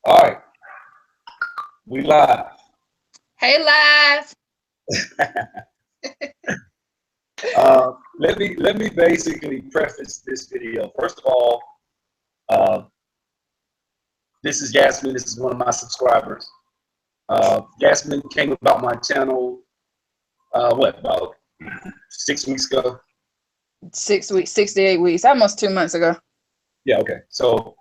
All right, we live. Hey, live. Let me basically preface this video. First of all, uh, this is Yasmin. This is one of my subscribers. Yasmin came about my channel. About 6 weeks ago? 6 weeks, 6 to 8 weeks, almost 2 months ago. Yeah. Okay. So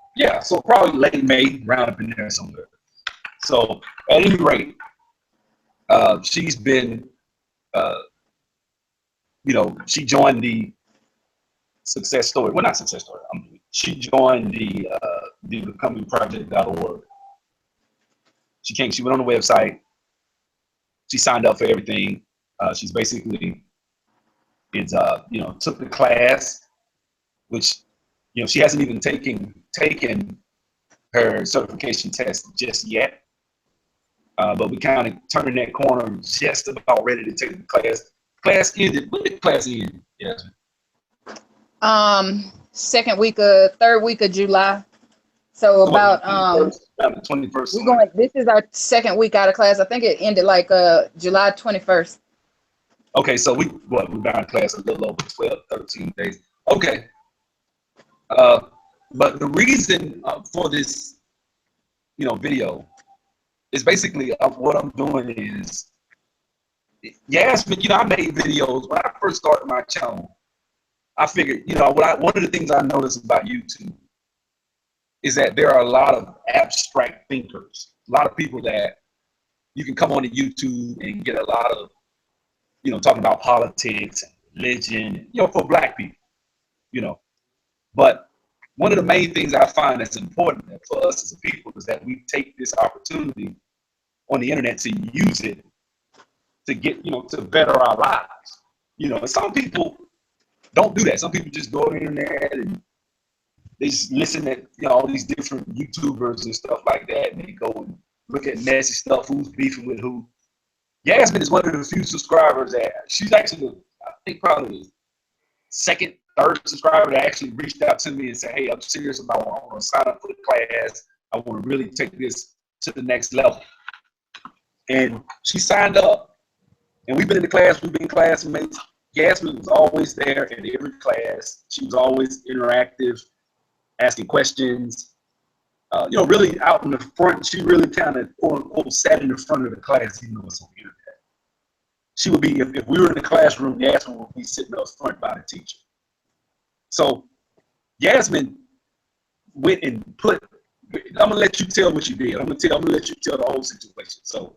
probably late May, round up in there somewhere. So at any rate, she's been, uh, she joined the success story. Well, not success story. She joined the becomingproject.org. She went on the website. She signed up for everything. She's basically took the class, which she hasn't even taken her certification test just yet. But we kind of turning that corner, just about ready to take the class. Class ended. When did class end? Yes. Third week of July. So about the 21st. We're going. This is our second week out of class. I think it ended like July 21st. Okay, so we've been out of class a little over 12, 13 days. Okay. But the reason for this, video is basically what I'm doing is, Yasmin, I made videos when I first started my channel. I figured, one of the things I noticed about YouTube is that there are a lot of abstract thinkers, a lot of people that you can come on to YouTube and get a lot of, talking about politics and religion, for Black people, But one of the main things I find that's important for us as a people is that we take this opportunity on the internet to use it to get, to better our lives. And some people don't do that. Some people just go on the internet and they just listen to all these different YouTubers and stuff like that, and they go and look at messy stuff, who's beefing with who. Yasmin is one of the few subscribers that she's actually, I think, probably the second, third subscriber that actually reached out to me and said, "Hey, I'm serious about I want to sign up for the class. I want to really take this to the next level." And she signed up, and we've been in the class. We've been classmates. Yasmin was always there in every class. She was always interactive, asking questions. Really out in the front. She really kind of, quote unquote, sat in the front of the class, even though it's on the internet. She would be, if we were in the classroom, Yasmin would be sitting up front by the teacher. So Yasmin went and I'm gonna let you tell what you did. I'm gonna let you tell the whole situation. So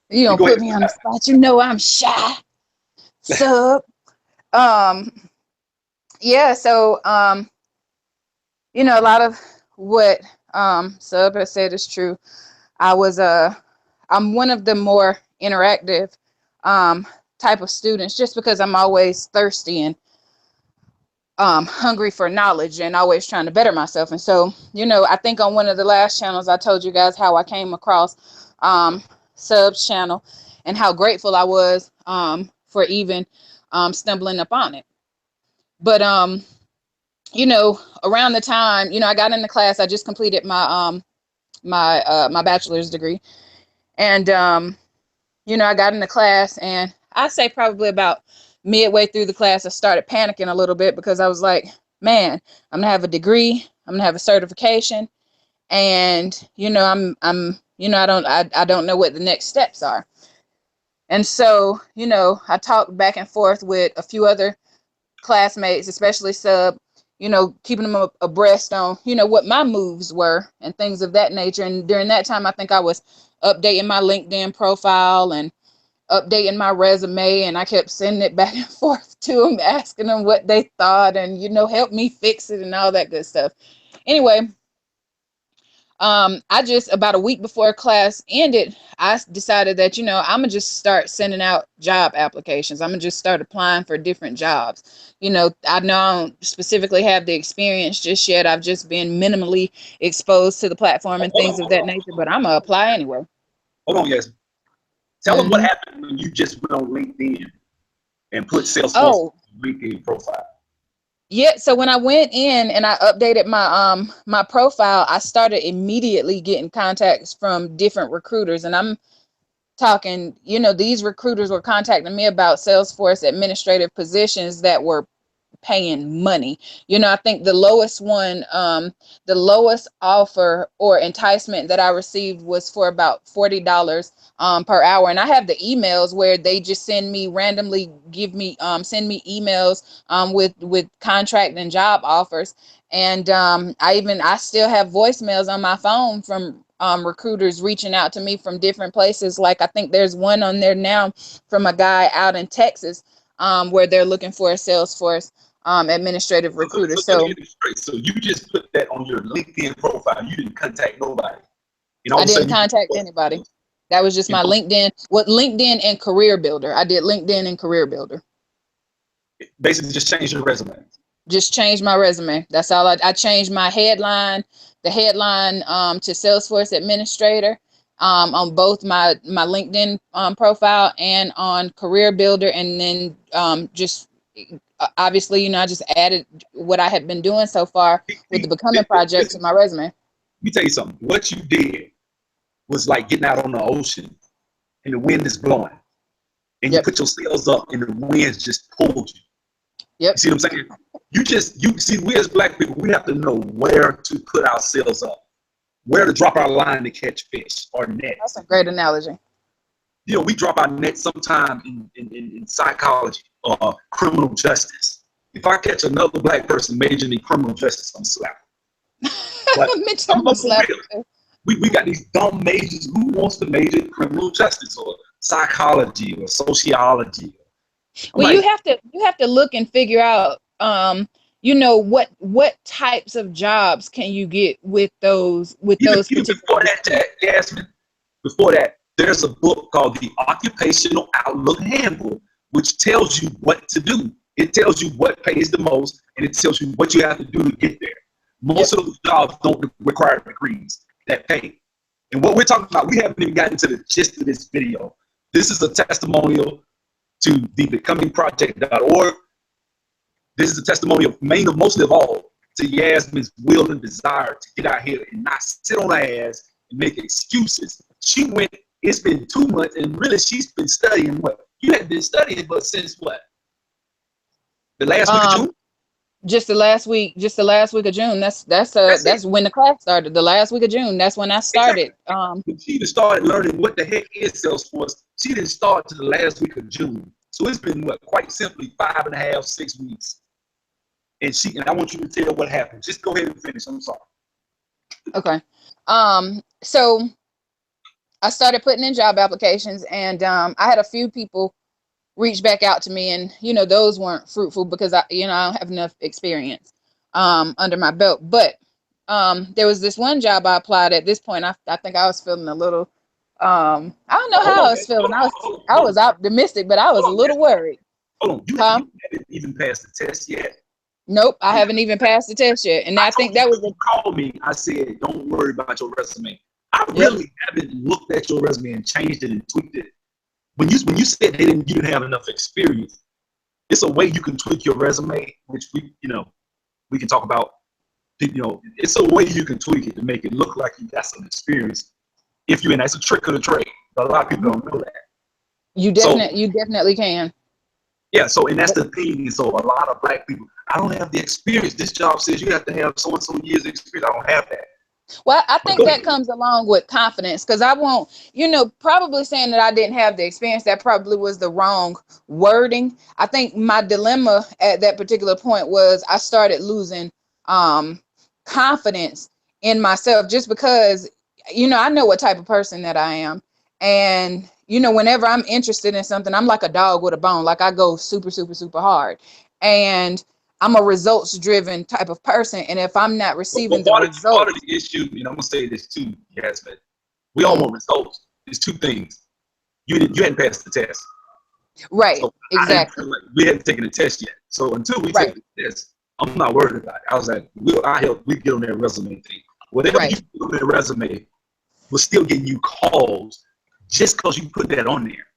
you don't put me on the spot. I'm shy. Sub. Yeah, so a lot of what Sub has said is true. I'm one of the more interactive type of students, just because I'm always thirsty and hungry for knowledge and always trying to better myself. And so, I think on one of the last channels, I told you guys how I came across Sub's channel and how grateful I was for even stumbling upon it. But, around the time, I got into class, I just completed my my bachelor's degree. And, I got into class, and I say probably about midway through the class, I started panicking a little bit, because I was like, man, I'm gonna have a degree, I'm gonna have a certification, and I don't know what the next steps are. And so, I talked back and forth with a few other classmates, especially Sub, keeping them abreast on, what my moves were and things of that nature. And during that time, I think I was updating my LinkedIn profile and updating my resume, and I kept sending it back and forth to them, asking them what they thought and, help me fix it and all that good stuff. Anyway, I just, about a week before class ended, I decided that, I'm gonna just start sending out job applications. I'm gonna just start applying for different jobs. I know I don't specifically have the experience just yet. I've just been minimally exposed to the platform and things of that nature, but I'm gonna apply anyway. Hold on, yes. Tell them what happened when you just went on LinkedIn and put Salesforce on LinkedIn profile. Yeah, so when I went in and I updated my profile, I started immediately getting contacts from different recruiters, and I'm talking, these recruiters were contacting me about Salesforce administrative positions that were paying money. I think the lowest one, the lowest offer or enticement that I received was for about $40 per hour. And I have the emails where they just send me randomly, send me emails with contract and job offers. And I still have voicemails on my phone from recruiters reaching out to me from different places. Like I think there's one on there now from a guy out in Texas, where they're looking for a Salesforce administrative recruiter. So let me So get it straight. So you just put that on your LinkedIn profile. You didn't contact nobody. And all I of a didn't sudden contact anybody. That was just you my know, LinkedIn and Career Builder. I did LinkedIn and Career Builder. basically just change your resume. Just changed my resume. That's all. I changed my headline, the headline to Salesforce Administrator on both my LinkedIn profile and on Career Builder, and then just obviously, I just added what I had been doing so far with the Becoming Project to my resume. Let me tell you something. What you did was like getting out on the ocean and the wind is blowing. And you Yep. put your sails up and the winds just pulled you. Yep. You see what I'm saying? You see, we as black people, we have to know where to put our sails up, where to drop our line to catch fish or nets. That's a great analogy. We drop our nets sometime in psychology or criminal justice. If I catch another black person majoring in criminal justice, I'm slapping. But I'm real. We got these dumb majors. Who wants to major in criminal justice or psychology or sociology? Well, you have to look and figure out what types of jobs can you get with those even particular before that, Jasmine, before that, there's a book called the Occupational Outlook Handbook, which tells you what to do. It tells you what pays the most, and it tells you what you have to do to get there. Most of those jobs don't require degrees that pay. And what we're talking about, we haven't even gotten into the gist of this video. This is a testimonial to the becomingproject.org. This is a testimonial, mostly of all, to Yasmin's will and desire to get out here and not sit on her ass and make excuses. She went, it's been 2 months, and really she's been studying what? You had been studying, but since what? The last week of June? Just the last week of June. That's when the class started. The last week of June. That's when I started. Exactly. When she even started learning what the heck is Salesforce, she didn't start to the last week of June. So it's been quite simply 5.5, 6 weeks. And I want you to tell what happened. Just go ahead and finish. I'm sorry. Okay. So I started putting in job applications, and I had a few people reach back out to me, and those weren't fruitful because I don't have enough experience under my belt. But there was this one job I applied at this point. I think I was feeling a little I don't know how I was feeling. I was optimistic, but I was a little worried. Hold on, you haven't even passed the test yet. Nope, I haven't even passed the test yet. And I think that was you called me. I said, don't worry about your resume. I really haven't looked at your resume and changed it and tweaked it. When you said you didn't have enough experience, it's a way you can tweak your resume, which we can talk about. It's a way you can tweak it to make it look like you got some experience. That's a trick of the trade. But a lot of people don't know that. You definitely can. Yeah, and that's the thing. So a lot of black people, I don't have the experience. This job says you have to have so and so years of experience. I don't have that. Well, I think that comes along with confidence, because I won't, probably saying that I didn't have the experience, that probably was the wrong wording. I think my dilemma at that particular point was I started losing confidence in myself, just because, I know what type of person that I am. And, whenever I'm interested in something, I'm like a dog with a bone. Like I go super, super, super hard. And I'm a results-driven type of person, and if I'm not receiving the results, part of the issue, I'm gonna say this too, Yasmin. We all want results. There's two things. You hadn't passed the test, right? So exactly. We hadn't taken the test yet. So until we take the test, I'm not worried about it. I was like, we get on that resume thing. Whatever you put on that resume will still get you calls just because you put that on there.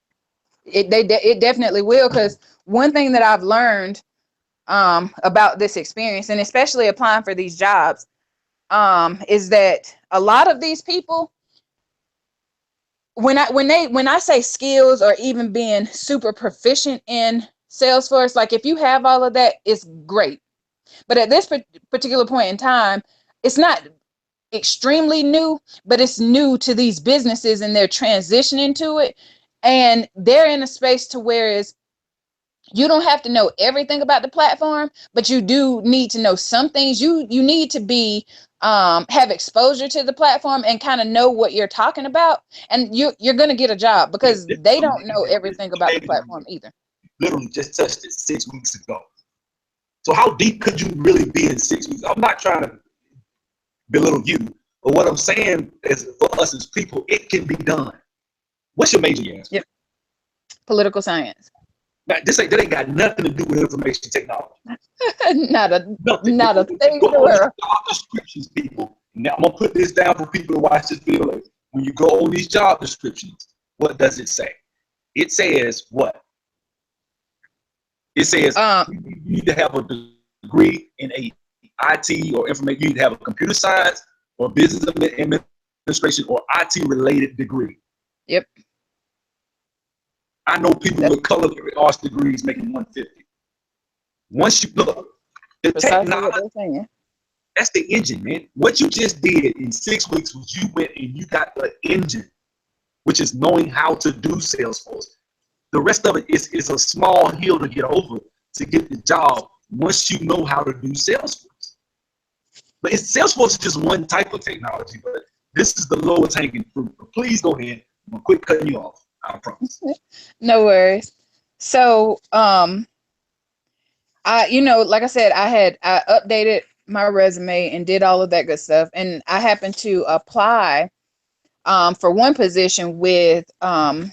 It definitely will, because one thing that I've learned about this experience, and especially applying for these jobs, is that a lot of these people, when I say skills or even being super proficient in Salesforce, like if you have all of that, it's great. But at this particular point in time, it's not extremely new, but it's new to these businesses and they're transitioning to it. And they're in a space to where is you don't have to know everything about the platform, but you do need to know some things. You need to be have exposure to the platform and kind of know what you're talking about, and you're going to get a job Yeah, because they don't know everything about the amazing. platform either. Literally just touched it 6 weeks ago. So how deep could you really be in 6 weeks? I'm not trying to belittle you, but what I'm saying is for us as people, it can be done. What's your major, Yas? Yep. Political science. Now, that ain't got nothing to do with information technology. not a Nothing. not a When you thing go in the on these world. job descriptions, people. Now I'm gonna put this down for people to watch this video. When you go on these job descriptions, what does it say? It says what? It says you need to have a degree in a IT or information. You need to have a computer science or business administration or IT related degree. Yep. I know people with culinary arts degrees making 150. Once you look, the technology, that's the engine, man. What you just did in 6 weeks was you went and you got the engine, which is knowing how to do Salesforce. The rest of it is a small hill to get over to get the job once you know how to do Salesforce. But Salesforce is just one type of technology, but this is the lowest hanging fruit. But please go ahead. I'm gonna quit cutting you off. I promise. No worries. So, like I said, I updated my resume and did all of that good stuff, and I happened to apply for one position with I've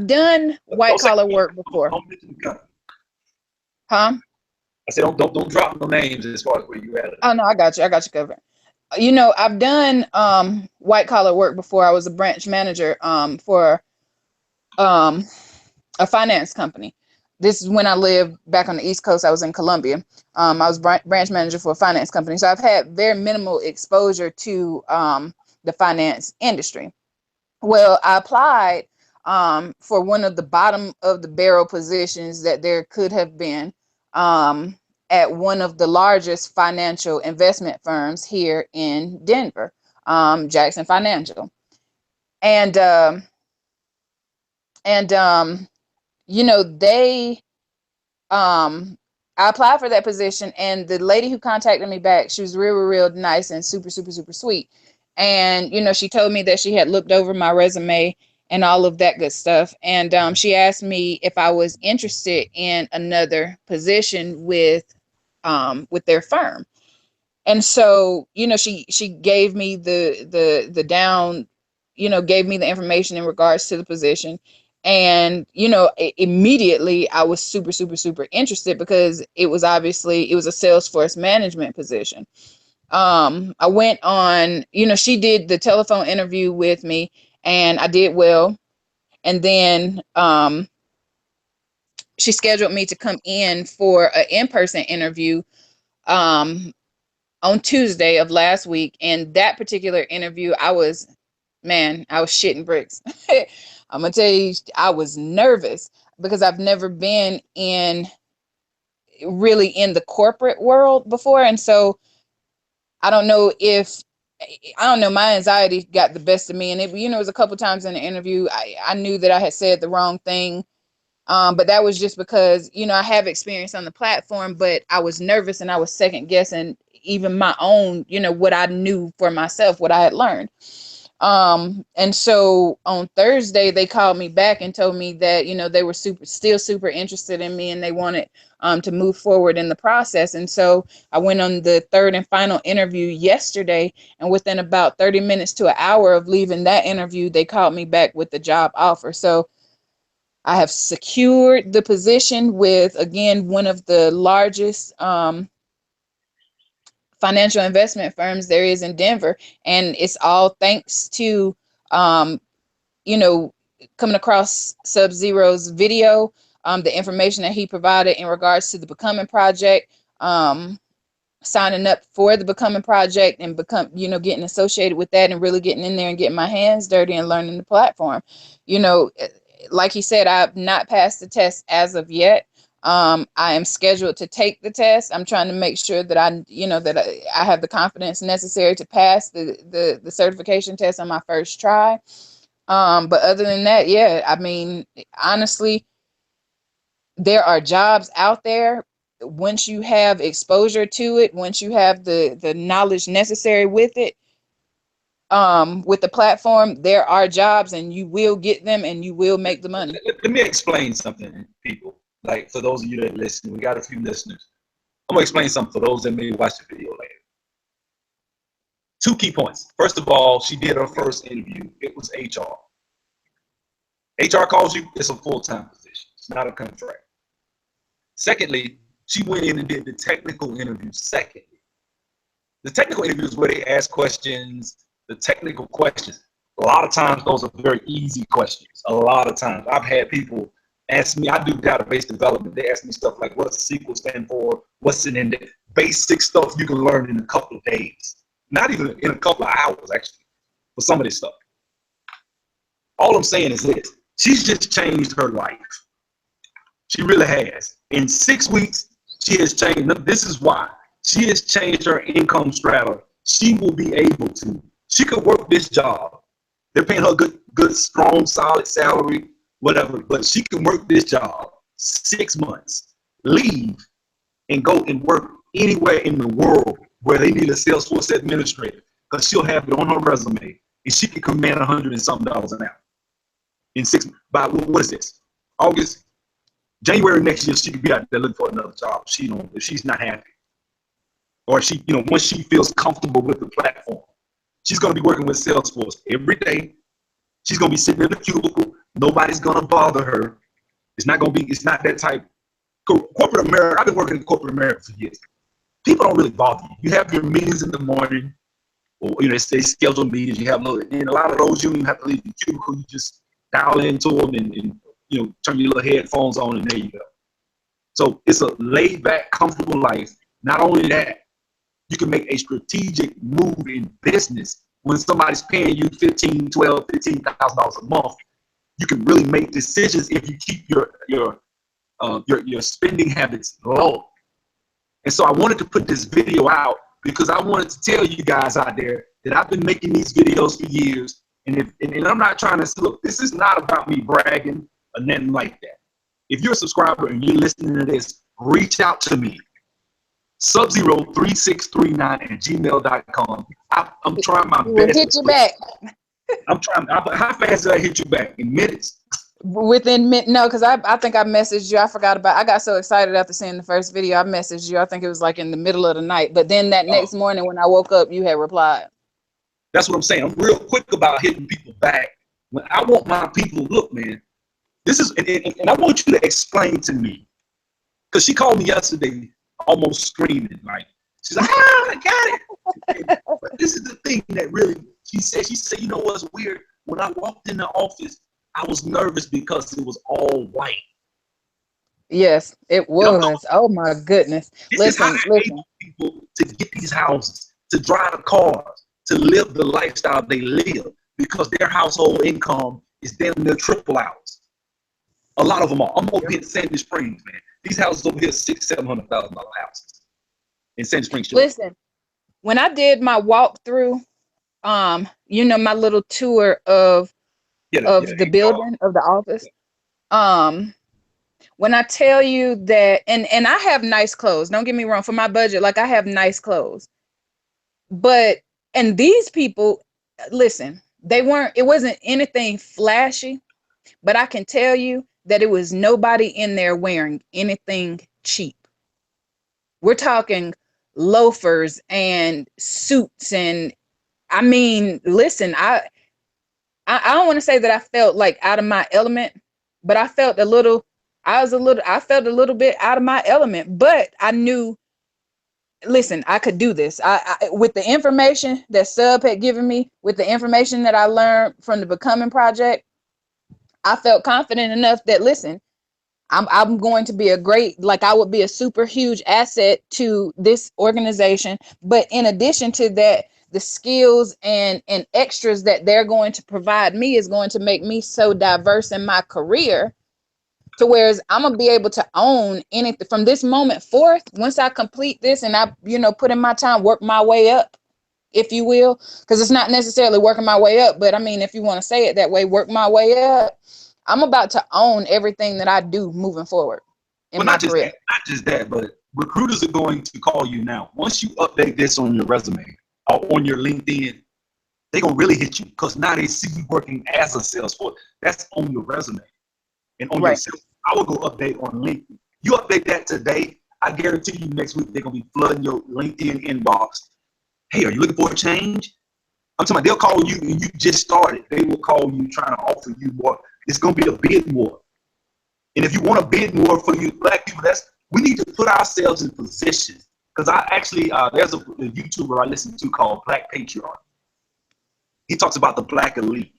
done white collar work before. Huh? I said don't drop no names as far as where you at. Oh no, I got you covered. I've done white collar work before. I was a branch manager for a finance company. This is when I lived back on the East Coast. I was in Columbia. I was branch manager for a finance company. So I've had very minimal exposure to the finance industry. Well, I applied for one of the bottom of the barrel positions that there could have been at one of the largest financial investment firms here in Denver, Jackson Financial. And they I applied for that position, and the lady who contacted me back, she was real nice and super sweet. And she told me that she had looked over my resume and all of that good stuff, and she asked me if I was interested in another position with their firm. And so she gave me the down, gave me the information in regards to the position. And immediately I was super interested because it was a Salesforce management position. I went on, she did the telephone interview with me and I did well. And then she scheduled me to come in for an in-person interview on Tuesday of last week. And that particular interview, I was shitting bricks. I'm gonna tell you, I was nervous because I've never been really in the corporate world before. And so I don't know, my anxiety got the best of me. And it was a couple times in the interview, I knew that I had said the wrong thing. But that was just because, I have experience on the platform, but I was nervous and I was second guessing even my own, what I knew for myself, what I had learned. And so on Thursday, they called me back and told me that, they were still super interested in me and they wanted to move forward in the process. And so I went on the third and final interview yesterday, and within about 30 minutes to an hour of leaving that interview, they called me back with the job offer. So I have secured the position with, again, one of the largest financial investment firms there is in Denver. And it's all thanks to, coming across Sub-Zero's video. the information that he provided in regards to the Becoming Project, signing up for the Becoming Project and getting associated with that and really getting in there and getting my hands dirty and learning the platform. Like he said, I've not passed the test as of yet. I am scheduled to take the test. I'm trying to make sure that I have the confidence necessary to pass the certification test on my first try. But other than that, yeah, I mean, honestly, there are jobs out there. Once you have exposure to it, once you have the knowledge necessary with it, with the platform, there are jobs and you will get them and you will make the money. Let me explain something, people. Like, for those of you that listen, we got a few listeners. I'm gonna explain something for those that may watch the video later. 2 key points. First of all, she did her first interview. It was HR. HR calls you, it's a full-time position. It's not a contract. Secondly, she went in and did the technical interview secondly. The technical interview is where they ask questions, the technical questions. A lot of times, those are very easy questions. A lot of times. I've had people ask me, I do database development. They ask me stuff like, what's SQL stand for? What's an index? Basic stuff you can learn in a couple of days. Not even in a couple of hours, actually, for some of this stuff. All I'm saying is this. She's just changed her life. She really has. In 6 weeks, she has changed. This is why. She has changed her income strata. She will be able to. She could work this job. They're paying her good, strong, solid salary, whatever. But she can work this job 6 months, leave, and go and work anywhere in the world where they need a Salesforce administrator, because she'll have it on her resume, and she can command $100 and something an hour in 6 months. By what is this? August, January next year, she could be out there looking for another job. If she's not happy, or once she feels comfortable with the platform, she's going to be working with Salesforce every day. She's going to be sitting in the cubicle. Nobody's going to bother her. It's not that type. Corporate America, I've been working in corporate America for years. People don't really bother you. You have your meetings in the morning, or they schedule meetings. You have and a lot of those you don't even have to leave the cubicle. You just dial into them and turn your little headphones on, and there you go. So it's a laid back, comfortable life. Not only that, you can make a strategic move in business. When somebody's paying you $15,000, $12,000, $15,000 a month, you can really make decisions if you keep your spending habits low. And so I wanted to put this video out because I wanted to tell you guys out there that I've been making these videos for years. And I'm not trying to look, this is not about me bragging or nothing like that. If you're a subscriber and you're listening to this, reach out to me. Sub03639@gmail.com. I'm trying my best. We'll hit you back. I'm trying. How fast did I hit you back? In minutes? Within no, because I think I messaged you. I got so excited after seeing the first video. I messaged you. I think it was like in the middle of the night. But then that next morning when I woke up, you had replied. That's what I'm saying. I'm real quick about hitting people back. When I want my people, look, man, this is, and I want you to explain to me, because she called me yesterday almost screaming, like, she's like, I got it. But this is the thing that really, she said, you know what's weird? When I walked in the office, I was nervous because it was all white. Yes, it was. Oh my goodness. Listen. People to get these houses, to drive the cars, to live the lifestyle they live, because their household income is damn near triple ours. A lot of them are. I'm over here in Sandy Springs, man. These houses over here, $600,000-$700,000 houses in Sandy Springs. Listen, when I did my walkthrough, my little tour of the building, of the office, when I tell you that, and I have nice clothes, don't get me wrong, for my budget, like I have nice clothes, and these people, listen, it wasn't anything flashy, but I can tell you that it was nobody in there wearing anything cheap. We're talking loafers and suits, and I mean, listen, I don't want to say that I felt like out of my element, but I felt a little bit out of my element, but I knew, listen, I could do this. I with the information that Sub had given me, with the information that I learned from the Becoming Project, I felt confident enough that, listen, I'm going to be a great, like I would be a super huge asset to this organization. But in addition to that, the skills and extras that they're going to provide me is going to make me so diverse in my career, to whereas I'm gonna be able to own anything from this moment forth. Once I complete this and I, put in my time, work my way up, if you will, because it's not necessarily working my way up, but I mean, if you want to say it that way, work my way up. I'm about to own everything that I do moving forward in Well, my career. not just that, but recruiters are going to call you now. Once you update this on your resume or on your LinkedIn, they're gonna really hit you because now they see you working as a Salesforce. That's on your resume and on your Right. sales. I will go update on LinkedIn. You update that today, I guarantee you next week they're gonna be flooding your LinkedIn inbox. Hey, are you looking for a change? I'm talking about they'll call you and you just started. They will call you trying to offer you more. It's gonna be a bid war. And if you want to bid more for you black people, we need to put ourselves in position. Because I actually there's a YouTuber I listen to called Black Patriarch. He talks about the black elite,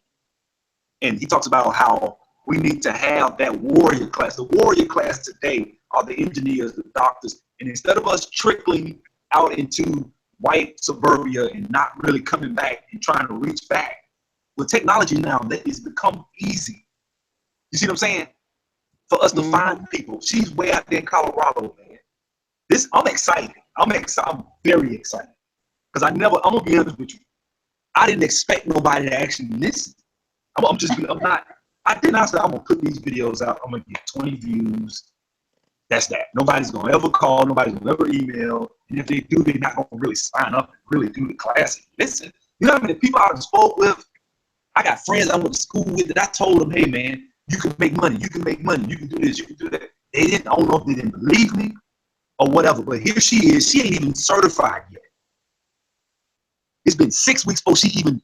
and he talks about how we need to have that warrior class. The warrior class today are the engineers, the doctors, and instead of us trickling out into white suburbia and not really coming back and trying to reach back, with technology now, that has become easy. You see what I'm saying? For us to find people. She's way out there in Colorado, man. I'm excited. I'm very excited. Because I'm gonna be honest with you. I didn't expect nobody to actually listen. I'm not, I did not say I'm gonna put these videos out. I'm gonna get 20 views. That's that. Nobody's gonna ever call, nobody's gonna ever email. And if they do, they're not gonna really sign up and really do the class and listen. You know how many people I spoke with? I got friends I went to school with that I told them, hey man, you can make money, you can make money, you can do this, you can do that. I don't know if they didn't believe me or whatever, but here she is, she ain't even certified yet. It's been 6 weeks before she even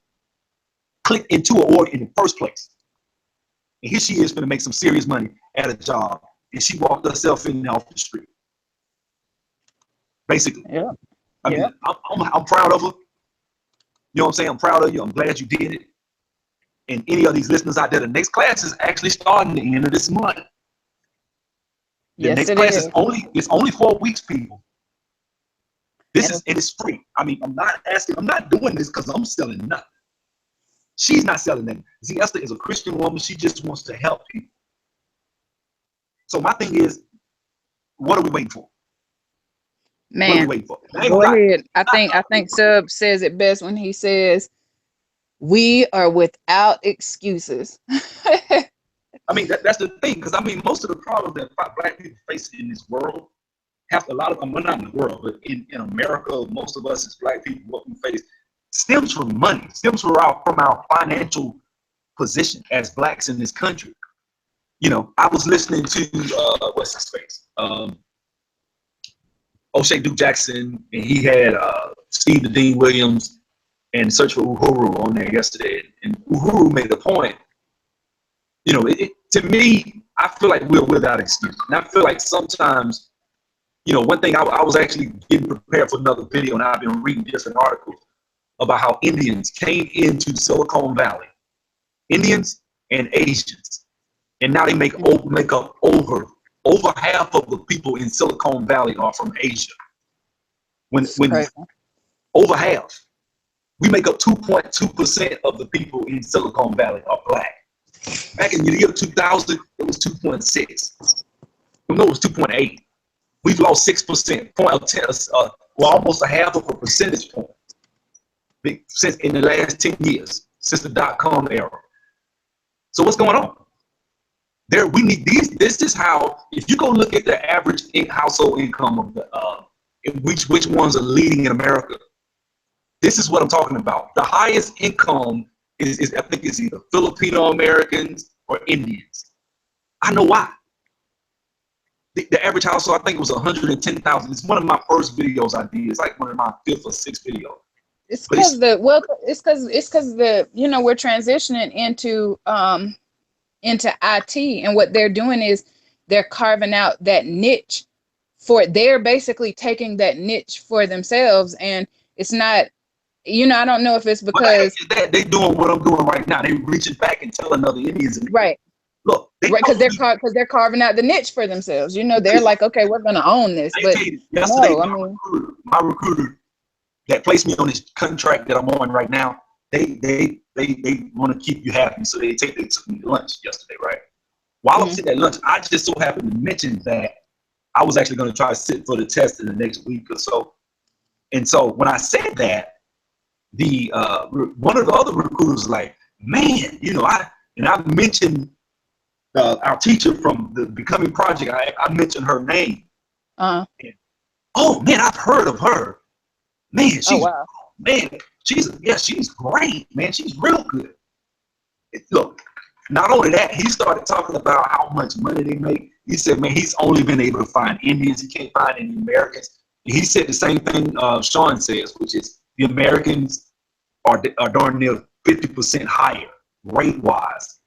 clicked into an order in the first place. And here she is gonna make some serious money at a job. And she walked herself in off the street. Basically. Yeah. I mean, I'm proud of her. You know what I'm saying? I'm proud of you. I'm glad you did it. And any of these listeners out there, the next class is actually starting the end of this month. The Yes, next it class is. it's only 4 weeks, people. It is free. I mean, I'm not doing this because I'm selling nothing. She's not selling nothing. See, Esther is a Christian woman. She just wants to help people. So my thing is, what are we waiting for? Man, what are we waiting for? go ahead. I think Sub says it best when he says, we are without excuses. I mean, that's the thing, because I mean, most of the problems that black people face in this world, a lot of them, well, not in the world, but in America, most of us as black people, what we face stems from money, stems from our financial position as blacks in this country. You know, I was listening to what's his face, O'Shea Duke Jackson, and he had Steve the Dean Williams and Search for Uhuru on there yesterday, and Uhuru made a point. You know, to me, I feel like we're without excuse, and I feel like sometimes, you know, one thing I was actually getting prepared for another video, and I've been reading different articles about how Indians came into Silicon Valley, Indians and Asians, and now they make up over half of the people in Silicon Valley are from Asia. When over half, we make up 2.2% of the people in Silicon Valley are black. Back in the year 2000, it was 2.6. No, it was 2.8. We've lost 6%, almost a half of a percentage point since in the last 10 years, since the dot-com era. So what's going on? We need these. This is how, if you go look at the average household income of which ones are leading in America, this is what I'm talking about. The highest income is I think it's either Filipino Americans or Indians. I know why. The average household, I think it was 110,000. It's one of my first videos I did. It's like one of my 5th or 6th videos. It's because the we're transitioning into IT, and what they're doing is they're carving out that niche they're basically taking that niche for themselves, and it's not, I don't know if it's because they're doing what I'm doing right now. They're reaching back and telling other Indians. Right. Look, they Right, told me, because they're carving out the niche for themselves. You know, they're because like, okay, we're gonna own this. I But tell you, yesterday, no, I mean, my recruiter that placed me on this contract that I'm on right now, they want to keep you happy, so they took me to lunch yesterday, right? While I'm mhm. sitting at lunch, I just so happened to mention that I was actually going to try to sit for the test in the next week or so. And so when I said that, the one of the other recruiters was like, man, I mentioned our teacher from the Becoming Project. I mentioned her name. Uh, And, oh man, I've heard of her. Man, oh wow. man, she's great, man. She's real good. Look, not only that, he started talking about how much money they make. He said, man, he's only been able to find Indians. He can't find any Americans. And he said the same thing Sean says, which is the Americans are darn near 50% higher rate-wise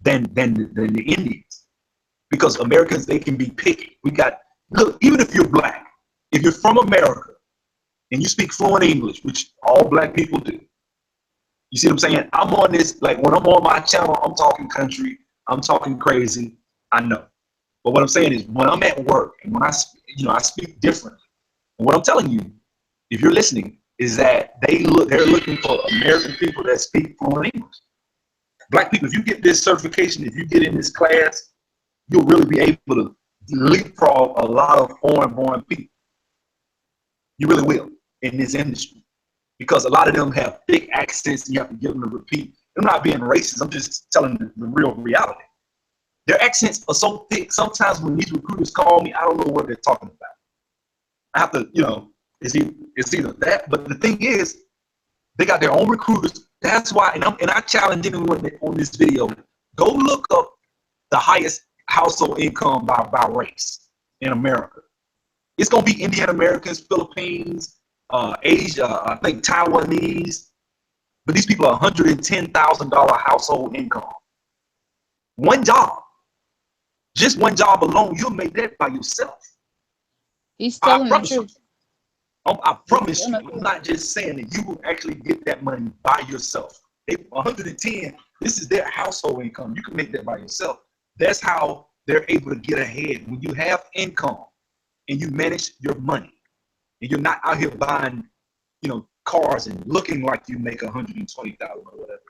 than the Indians. Because Americans, they can be picky. Look, even if you're black, if you're from America and you speak fluent English, which all black people do, you see what I'm saying? I'm on this, like when I'm on my channel, I'm talking country, I'm talking crazy, I know. But what I'm saying is when I'm at work and when I speak differently. And what I'm telling you, if you're listening, is that they're looking for American people that speak fluent English. Black people, if you get this certification, if you get in this class, you'll really be able to leapfrog a lot of foreign-born people. You really will in this industry. Because a lot of them have thick accents and you have to get them to repeat. I'm not being racist. I'm just telling the real reality. Their accents are so thick. Sometimes when these recruiters call me, I don't know what they're talking about. I have to, it's either that. But the thing is, they got their own recruiters. That's why, and I challenge anyone on this video, go look up the highest household income by race in America. It's going to be Indian Americans, Philippines, Asia, I think Taiwanese, but these people are $110,000 household income. One job, just one job alone, you'll make that by yourself. He's I telling the promise you. truth. I promise you. I'm not just saying that you will actually get that money by yourself. 110, this is their household income. You can make that by yourself. That's how they're able to get ahead. When you have income and you manage your money, and you're not out here buying, cars and looking like you make 120,000 or whatever.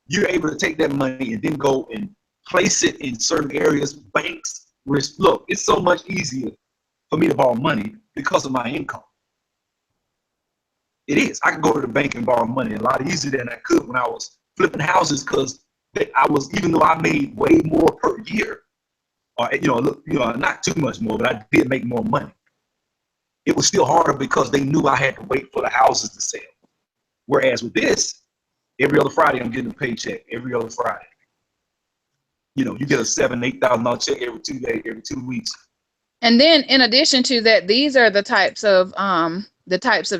You're able to take that money and then go and place it in certain areas, banks. Look, it's so much easier for me to borrow money because of my income. It is. I can go to the bank and borrow money a lot easier than I could when I was flipping houses because even though I made way more per year, or not too much more, but I did make more money. It was still harder because they knew I had to wait for the houses to sell. Whereas with this, every other Friday I'm getting a paycheck. Every other Friday, you get a $7,000-8,000 check every 2 days, every 2 weeks. And then in addition to that, these are the types of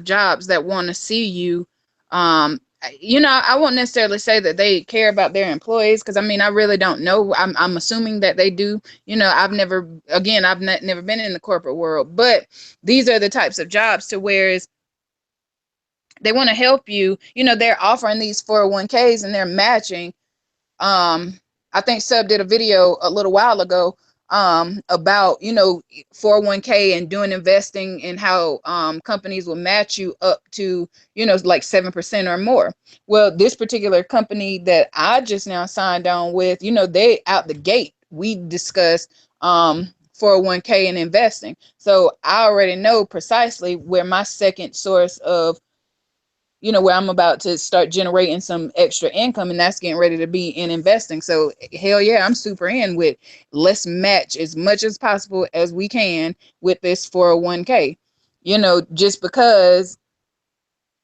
jobs that want to see you. I won't necessarily say that they care about their employees because I really don't know. I'm assuming that they do. I've never been in the corporate world, but these are the types of jobs to where they want to help you. They're offering these 401ks and they're matching. I think Sub did a video a little while ago about 401k and doing investing and how companies will match you up to like 7% or more. Well, this particular company that I just now signed on with, they out the gate we discussed 401k and investing. So I already know precisely where my second source of where I'm about to start generating some extra income, and that's getting ready to be in investing. So hell yeah, I'm super in with let's match as much as possible as we can with this 401k, just because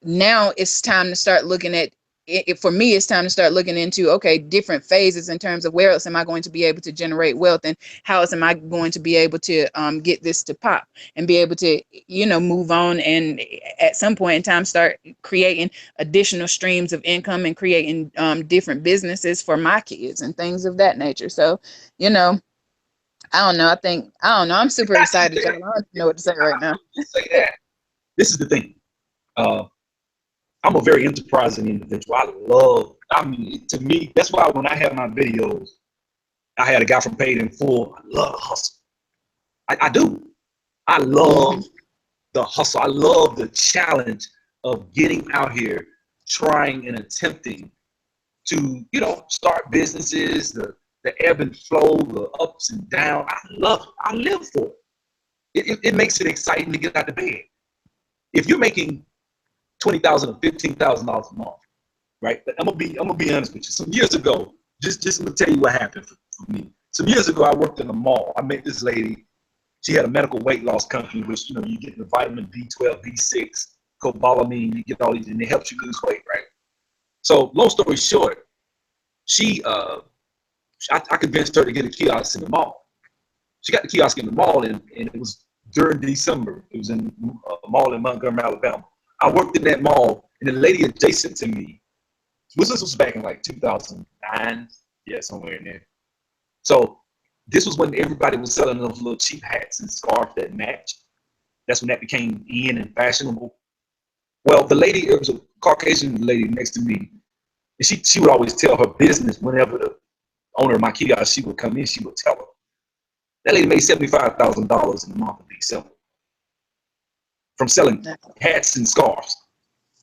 now it's time to start looking at it. For me, it's time to start looking into, okay, different phases in terms of where else am I going to be able to generate wealth and how else am I going to be able to get this to pop and be able to, move on and at some point in time start creating additional streams of income and creating different businesses for my kids and things of that nature. So, I don't know. I don't know. I'm super excited, y'all. I don't know what to say right now. Say that. This is the thing. I'm a very enterprising individual. To me, that's why when I have my videos, I had a guy from Paid in Full. I love the hustle. I do. I love the hustle. I love the challenge of getting out here, trying and attempting to, start businesses, the ebb and flow, the ups and downs. I love it. I live for it. It makes it exciting to get out of bed. If you're making $20,000 or $15,000 a month, right? I'm gonna be honest with you. Some years ago, just let me tell you what happened for me. Some years ago, I worked in a mall. I met this lady. She had a medical weight loss company, which you get the vitamin B12, B6, cobalamin. You get all these, and it helps you lose weight, right? So, long story short, I convinced her to get a kiosk in the mall. She got the kiosk in the mall, and it was during December. It was in a mall in Montgomery, Alabama. I worked in that mall, and the lady adjacent to me, this was back in like 2009, yeah, somewhere in there. So this was when everybody was selling those little cheap hats and scarves that match. That's when that became in and fashionable. Well, the lady, it was a Caucasian lady next to me, and she would always tell her business whenever the owner of my kiosk, she would come in, she would tell her. That lady made $75,000 in the month of December from selling hats and scarves.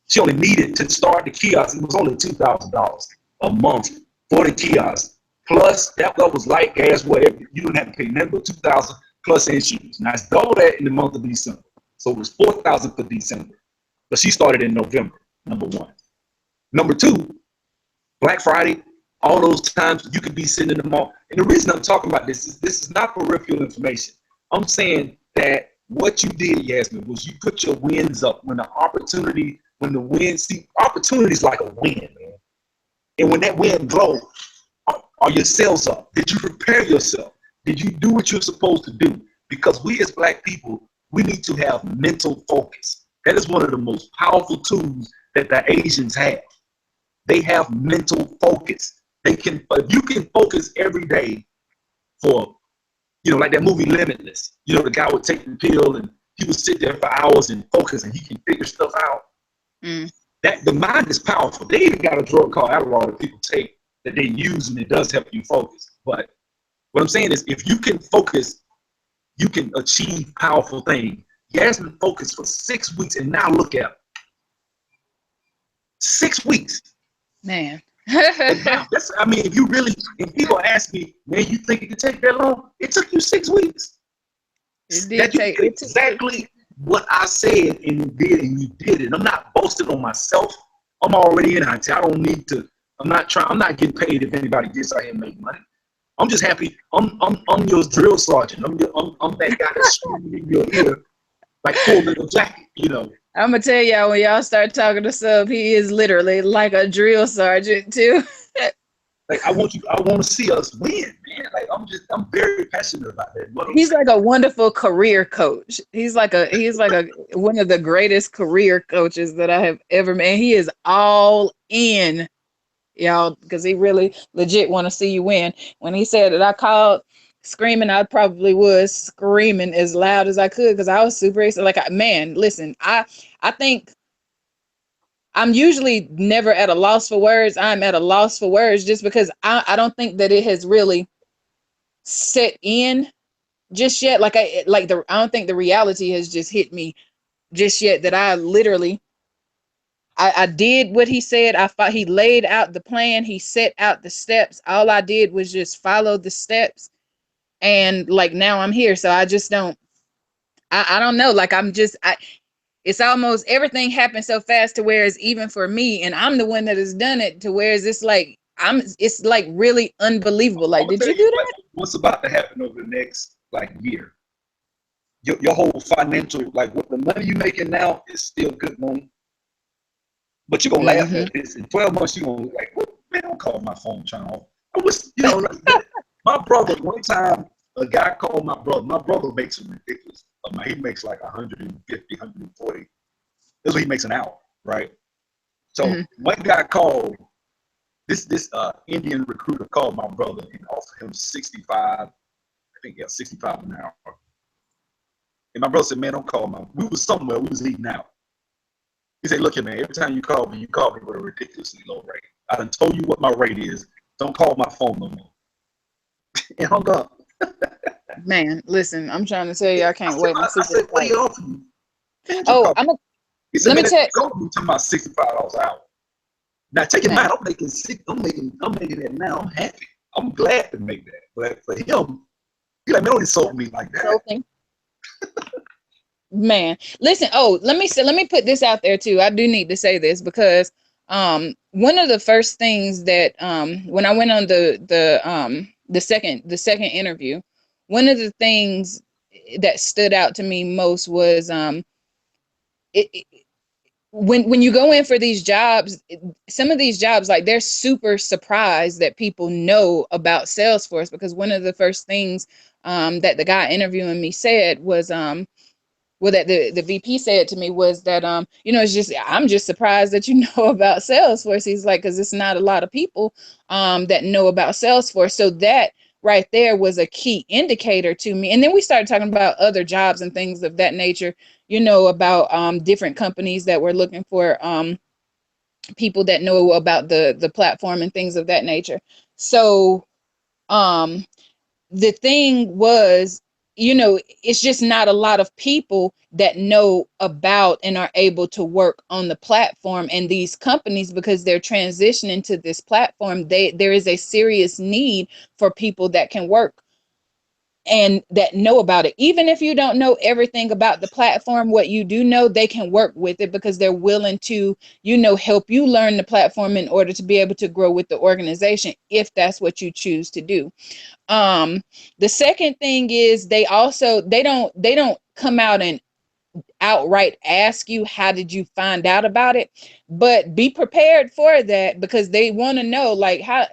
She only needed to start the kiosk. It was only $2,000 a month for the kiosk. Plus, that was light gas, whatever. You didn't have to pay nothing but $2,000 plus insurance. Now, it's double that in the month of December. So it was $4,000 for December. But she started in November, number one. Number two, Black Friday, all those times you could be sitting in the mall. And the reason I'm talking about this is not peripheral information. I'm saying that what you did, Yasmin, was you put your wins up when opportunity is like a win, man. And when that wind blows, are your sales up? Did you prepare yourself? Did you do what you're supposed to do? Because we as Black people, we need to have mental focus. That is one of the most powerful tools that the Asians have. They have mental focus. If you can focus every day for, like that movie Limitless, the guy would take the pill and he would sit there for hours and focus and he can figure stuff out. That the mind is powerful. They even got a drug called Adderall that people take that they use and it does help you focus. But what I'm saying is if you can focus, you can achieve powerful things. Yasmin focused for 6 weeks and now look at her. 6 weeks. Man. If people ask me, man, you think it could take that long? It took you 6 weeks. It did take exactly what I said and you did it. I'm not boasting on myself. I'm already in IT. I don't need to. I'm not getting paid if anybody gets out here and make money. I'm just happy. I'm your drill sergeant. I'm that guy that's screaming in your ear like Full Metal Jacket, I'm gonna tell y'all, when y'all start talking to Sub, he is literally like a drill sergeant too. Like I want to see us win, man. Like I'm very passionate about that. He's like a wonderful career coach. He's like one of the greatest career coaches that I have ever met. He is all in, y'all, because he really legit want to see you win. When he said that I called screaming, I probably was screaming as loud as I could because I was super excited. Like, man, listen, I think I'm usually never at a loss for words. I'm at a loss for words just because I don't think that it has really set in just yet. I don't think the reality has just hit me just yet that I literally I did what he said. I thought he laid out the plan. He set out the steps. All I did was just follow the steps. And like now I'm here. So I just don't I don't know. Like it's almost everything happened so fast to where it's even for me, and I'm the one that has done it to where it's like it's like really unbelievable. Like, did you do that? What's about to happen over the next year? Your whole financial, what the money you're making now is still good money. But you're gonna laugh at this. In 12 months, you're gonna be like, what? Man, don't call my phone trying to. I was, my brother, one time, a guy called my brother. My brother makes some ridiculous. He makes like 150, 140. That's what he makes an hour, right? So one guy called, this Indian recruiter called my brother and offered him 65, I think, 65 an hour. And my brother said, man, don't call my, we was somewhere, we was eating out. He said, look here, man, every time you call me with a ridiculously low rate. I done told you what my rate is. Don't call my phone no more. and hung up. Man, listen, I'm trying to tell you, I can't wait. I'm I super said, what do excited. you offer me? Man, just Oh, call me. He said, let me man, tell they called me talking about $65 an hour. Now take in man, mind, I'm making that now. I'm happy. I'm glad to make that. But for him, he like, man, don't insult me like that. insulting. Man, listen. Oh, let me put this out there too. I do need to say this because one of the first things that when I went on the second interview, one of the things that stood out to me most was it when you go in for these jobs, some of these jobs, like they're super surprised that people know about Salesforce, because one of the first things that the guy interviewing me said was well, that the VP said to me was that it's just, I'm just surprised that you know about Salesforce. He's like, because it's not a lot of people that know about Salesforce. So that right there was a key indicator to me. And then we started talking about other jobs and things of that nature, about different companies that were looking for people that know about the platform and things of that nature. So um the thing was, it's just not a lot of people that know about and are able to work on the platform, and these companies, because they're transitioning to this platform, there is a serious need for people that can work and that know about it. Even if you don't know everything about the platform, what you do know, they can work with it because they're willing to, help you learn the platform in order to be able to grow with the organization, if that's what you choose to do. The second thing is, they don't come out and outright ask you, how did you find out about it, but be prepared for that, because they want to know, like, how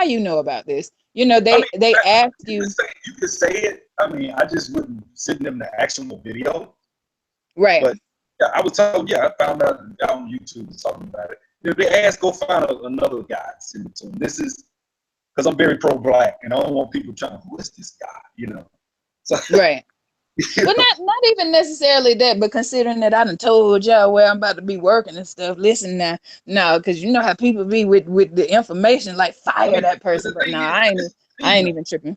you know about this. I mean, They ask you. you could say it. I mean, I just wouldn't send them the actual video. Right. But yeah, I was told, yeah, I found out on YouTube talking about it. If they ask, go find another guy, send it to them. This is because I'm very pro-black, and I don't want people trying, who is this guy? So, Right. you Well, know, not even necessarily that, but considering that I done told y'all where I'm about to be working and stuff. Listen now, no, because you know how people be with the information, like I fire mean, that but person. the But no, thing is, I ain't even tripping.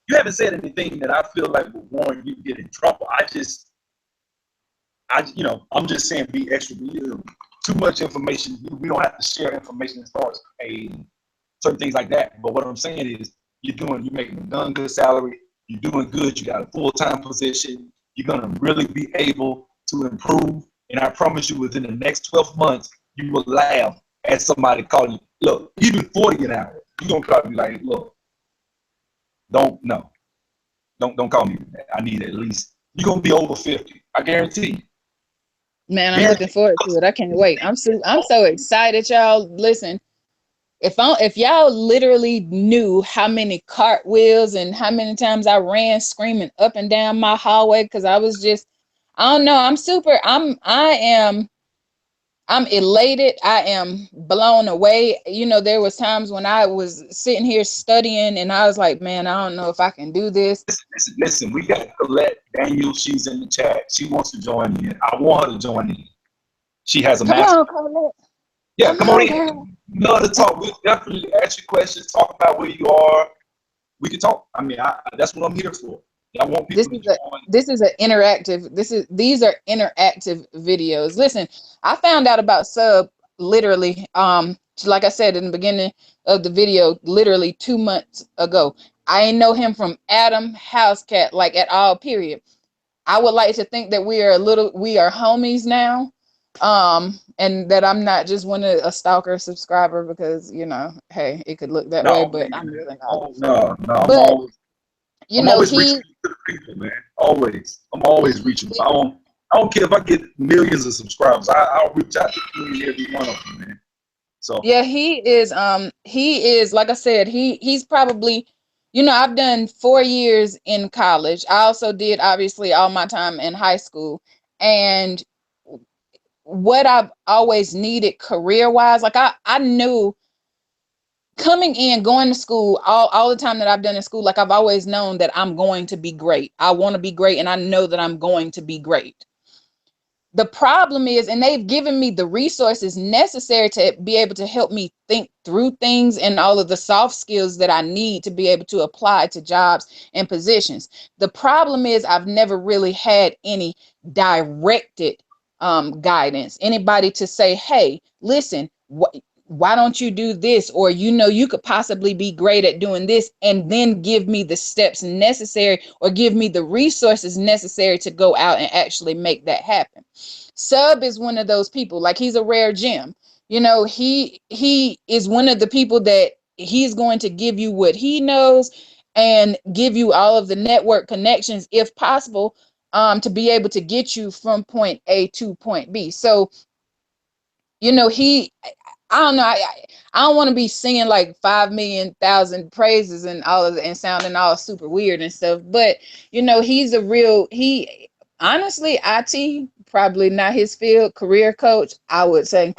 you haven't said anything that I feel like would warrant you to get in trouble. I'm just saying, be extra. Too much information. We don't have to share information as far as pay, certain things like that. But what I'm saying is, you're making a done good salary. You're doing good. You got a full-time position. You're gonna really be able to improve. And I promise you, within the next 12 months, you will laugh at somebody calling you. Look, even 40 an hour, you're gonna probably be like, look, don't call me. I need at least. You're gonna be over 50. I guarantee you. Man, I'm looking Guarantee. forward to it. I can't wait. I'm so excited, y'all. Listen, if y'all literally knew how many cartwheels and how many times I ran screaming up and down my hallway, because I was just, I don't know. I'm elated. I am blown away. There was times when I was sitting here studying and I was like, man, I don't know if I can do this. Listen. We got Colette Daniel. She's in the chat. She wants to join in. I want her to join in. She has a Come master. on, Colette. Yeah, Come come on on, in. girl. Love to talk. We'll definitely ask you questions. Talk about where you are. We can talk. I mean, that's what I'm here for. I want This people to is a join. this is an interactive. These are interactive videos. Listen, I found out about Sub literally, like I said in the beginning of the video, literally 2 months ago. I ain't know him from Adam Housecat, like, at all, period. I would like to think that we are homies now. And that I'm not just a stalker subscriber, because hey, it could look that way, No, but man. I'm really not. Oh, no. But I'm always he reaching to the people, man. Always. I'm always reaching. I don't care if I get millions of subscribers. I'll reach out to every one of them, man. So Yeah, he is, like I said, he's probably, I've done 4 years in college. I also did, obviously, all my time in high school. And what I've always needed career wise, like I knew coming in, going to school, all the time that I've done in school, like, I've always known that I'm going to be great. I want to be great, and I know that I'm going to be great. The problem is, and they've given me the resources necessary to be able to help me think through things and all of the soft skills that I need to be able to apply to jobs and positions. The problem is I've never really had any directed guidance, anybody to say, hey, listen, why don't you do this? Or, you could possibly be great at doing this, and then give me the steps necessary or give me the resources necessary to go out and actually make that happen. Sub is one of those people. Like, he's a rare gem. He is one of the people that he's going to give you what he knows and give you all of the network connections, if possible, to be able to get you from point A to point B. So, I don't know. I don't want to be singing like 5,000,000 praises and all of and sounding all super weird and stuff. But he's he honestly, IT probably not his field. Career coach, I would say.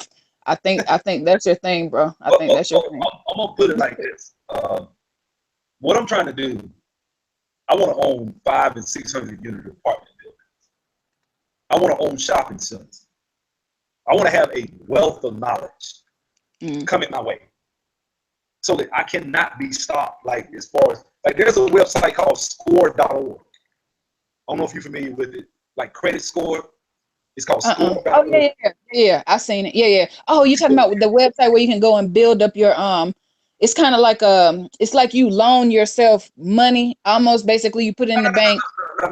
I think that's your thing, bro. I think that's your thing. I'm gonna put it like this. What I'm trying to do, I want to own 500 and 600 unit apartment buildings. I want to own shopping centers. I want to have a wealth of knowledge coming my way, so that I cannot be stopped. Like, as far as, like, there's a website called score.org. I don't know if you're familiar with it. Like, credit score. It's called score.org. Oh yeah, I seen it. Yeah. Oh, you're talking about the website where you can go and build up your it's kind of like it's like you loan yourself money, almost. Basically, you put it in the bank.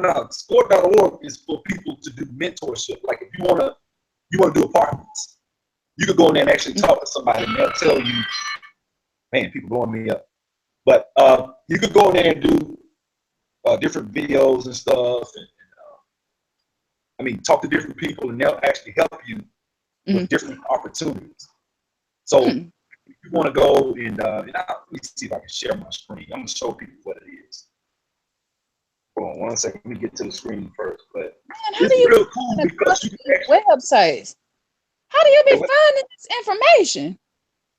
No. Score.org is for people to do mentorship. Like, if you wanna do apartments, you could go in there and actually talk to somebody, and they'll tell you, man, people blowing me up. But you could go in there and do different videos and stuff, and talk to different people, and they'll actually help you with different opportunities. So if you want to go and let me see if I can share my screen. I'm gonna show people what it is. Hold on one second. Let me get to the screen first. But man, it's real cool because you can actually, websites. How do you be finding this information?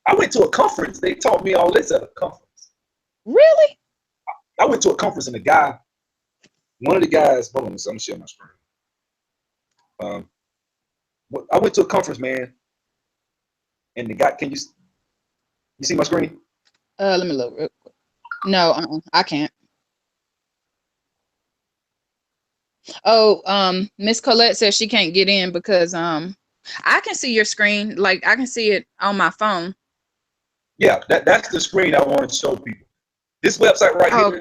I went to a conference. They taught me all this at a conference. Really? I went to a conference, and one of the guys, hold on, I'm gonna share my screen. I went to a conference, man, and the guy, can you see my screen? Let me look real quick. No, I can't. Oh, Miss Colette says she can't get in because I can see your screen. Like, I can see it on my phone. Yeah, that's the screen I want to show people. This website right here, okay.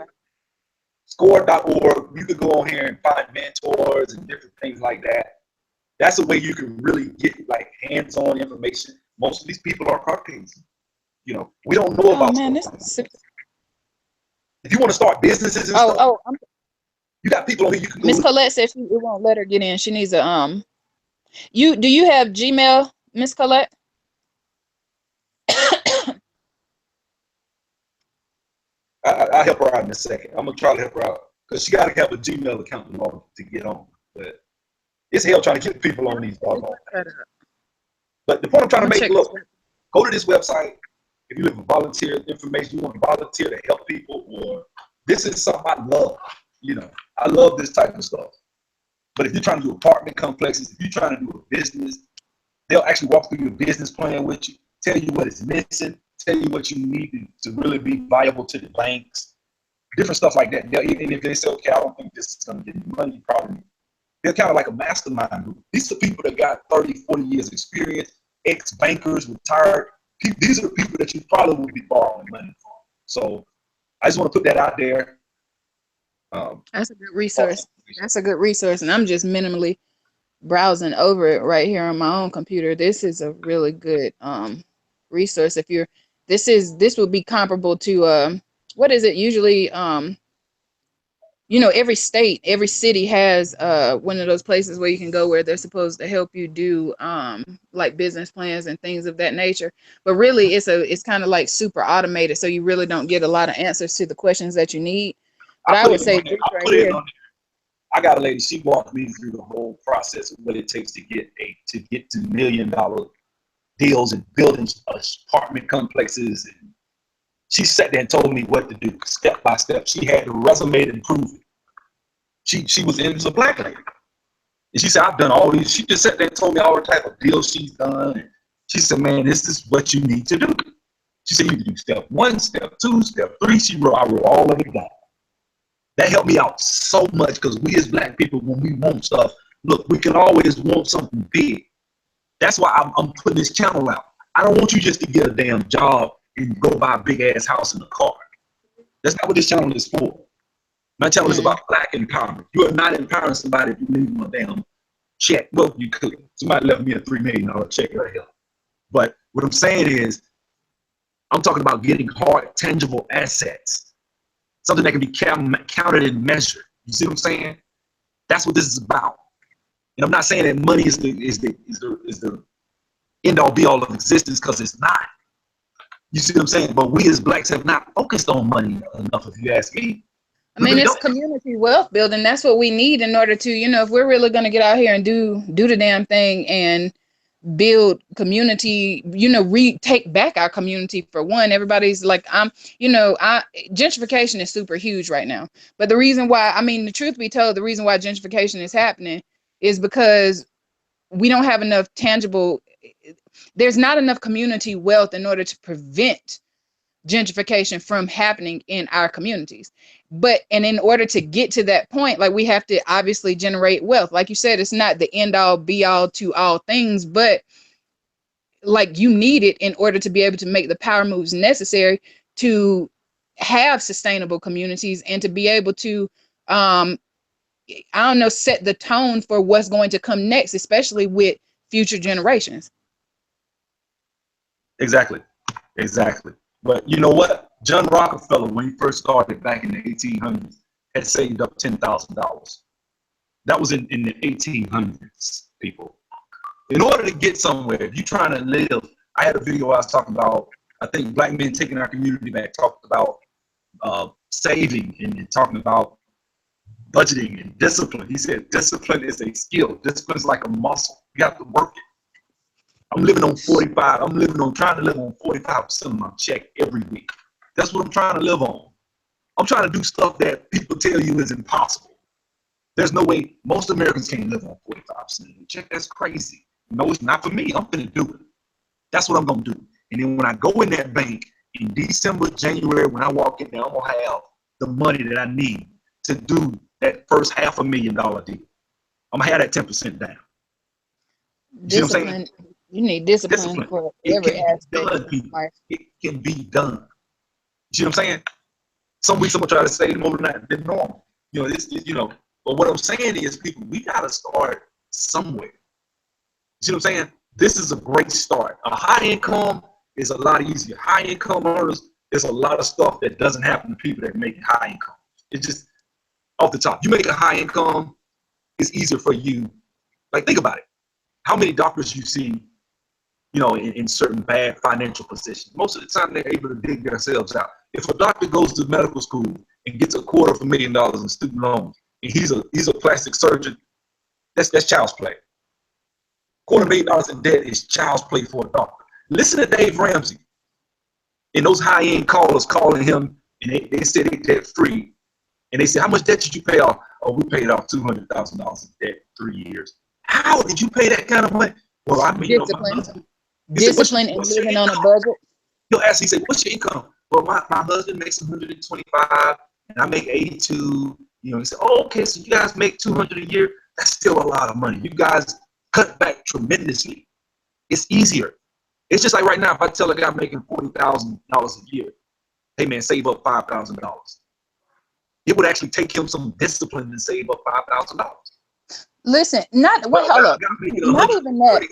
Score.org. You could go on here and find mentors and different things like that. That's a way you can really get like hands-on information. Most of these people are Caucasian. We don't know about stuff. If you want to start businesses and stuff, you got people on here you can go. Miss Colette said it won't let her get in. She needs a do you have Gmail, Miss Colette? I'll help her out in a second. I'm gonna try to help her out because she got to have a Gmail account in order to get on. But it's hell trying to get people on these doggone. But the point I'm trying to make, look, go to this website. If you look for volunteer information, you want to volunteer to help people, or this is something I love. I love this type of stuff. But if you're trying to do apartment complexes, if you're trying to do a business, they'll actually walk through your business plan with you, tell you what is missing, tell you what you need to really be viable to the banks, different stuff like that. And if they say, okay, I don't think this is going to get you money, they're kind of like a mastermind group. These are people that got 30, 40 years experience, ex-bankers, retired. These are people that you probably would be borrowing money from. So I just want to put that out there. That's a good resource. That's a good resource. And I'm just minimally browsing over it right here on my own computer. This is a really good resource. This would be comparable to what is it usually every state, every city has one of those places where you can go where they're supposed to help you do like business plans and things of that nature. But really it's kind of like super automated, so you really don't get a lot of answers to the questions that you need. But I would say this right here. I got a lady, she walked me through the whole process of what it takes to get to $1 million deals and building apartment complexes. And she sat there and told me what to do step by step. She had the resume to prove it. She was a black lady. And she said, I've done all these. She just sat there and told me all the type of deals she's done. And she said, man, this is what you need to do. She said, you can do step 1, step 2, step 3. I wrote all of it down. That helped me out so much because we as Black people, when we want stuff, look, we can always want something big. That's why I'm putting this channel out. I don't want you just to get a damn job and go buy a big ass house and a car. That's not what this channel is for. My channel is about Black empowerment. You are not empowering somebody if you leave them a damn check. Well, you could. Somebody left me a $3 million check right here. But what I'm saying is, I'm talking about getting hard, tangible assets, something that can be counted and measured. You see what I'm saying? That's what this is about. And I'm not saying that money is the end all be all of existence, because it's not. You see what I'm saying? But we as Blacks have not focused on money enough, if you ask me. I mean, it's community wealth building. That's what we need in order to, if we're really going to get out here and do the damn thing and build community, take back our community. For one, everybody's like, gentrification is super huge right now. But the reason why, the truth be told, the reason why gentrification is happening is because we don't have enough there's not enough community wealth in order to prevent gentrification from happening in our communities. And in order to get to that point, like, we have to obviously generate wealth. Like you said, it's not the end all be all to all things, but like, you need it in order to be able to make the power moves necessary to have sustainable communities and to be able to set the tone for what's going to come next, especially with future generations. Exactly. But you know what? John Rockefeller, when he first started back in the 1800s, had saved up $10,000. That was in the 1800s, people. In order to get somewhere, if you're trying to live, I had a video I was talking about, I think Black men taking our community back, talked about saving and talking about budgeting and discipline. He said discipline is a skill. Discipline is like a muscle. You have to work it. I'm living on 45. Trying to live on 45% of my check every week. That's what I'm trying to live on. I'm trying to do stuff that people tell you is impossible. There's no way most Americans can't live on 45% of their check. That's crazy. No, it's not for me. I'm going to do it. That's what I'm going to do. And then when I go in that bank in December, January, when I walk in there, I'm going to have the money that I need to do that first $500,000 deal. I'm going to have that 10% down. You see what I'm saying? You need discipline for every aspect of life. It can be done. You see what I'm saying? Some weeks I'm gonna try to say more than normal. But what I'm saying is, people, we gotta start somewhere. You see what I'm saying? This is a great start. A high income is a lot easier. High income earners, there's a lot of stuff that doesn't happen to people that make high income. It's just off the top. You make a high income, it's easier for you. Like, think about it. How many doctors you see, in certain bad financial positions? Most of the time, they're able to dig themselves out. If a doctor goes to medical school and gets $250,000 in student loans, and he's a plastic surgeon, that's child's play. $250,000 in debt is child's play for a doctor. Listen to Dave Ramsey and those high-end callers calling him, and they said they're debt free, and they said, how much debt did you pay off? Oh, we paid off $200,000 in debt in 3 years. How did you pay that kind of money? Well, discipline and living on a budget. He'll ask, he said, what's your income? Well, my husband makes 125 and I make 82. He said, oh, okay, so you guys make 200 a year. That's still a lot of money. You guys cut back tremendously. It's easier. It's just like right now, if I tell a guy making $40,000 a year, hey man, save up $5,000. It would actually take him some discipline to save up $5,000. Listen, hold up. Not even that.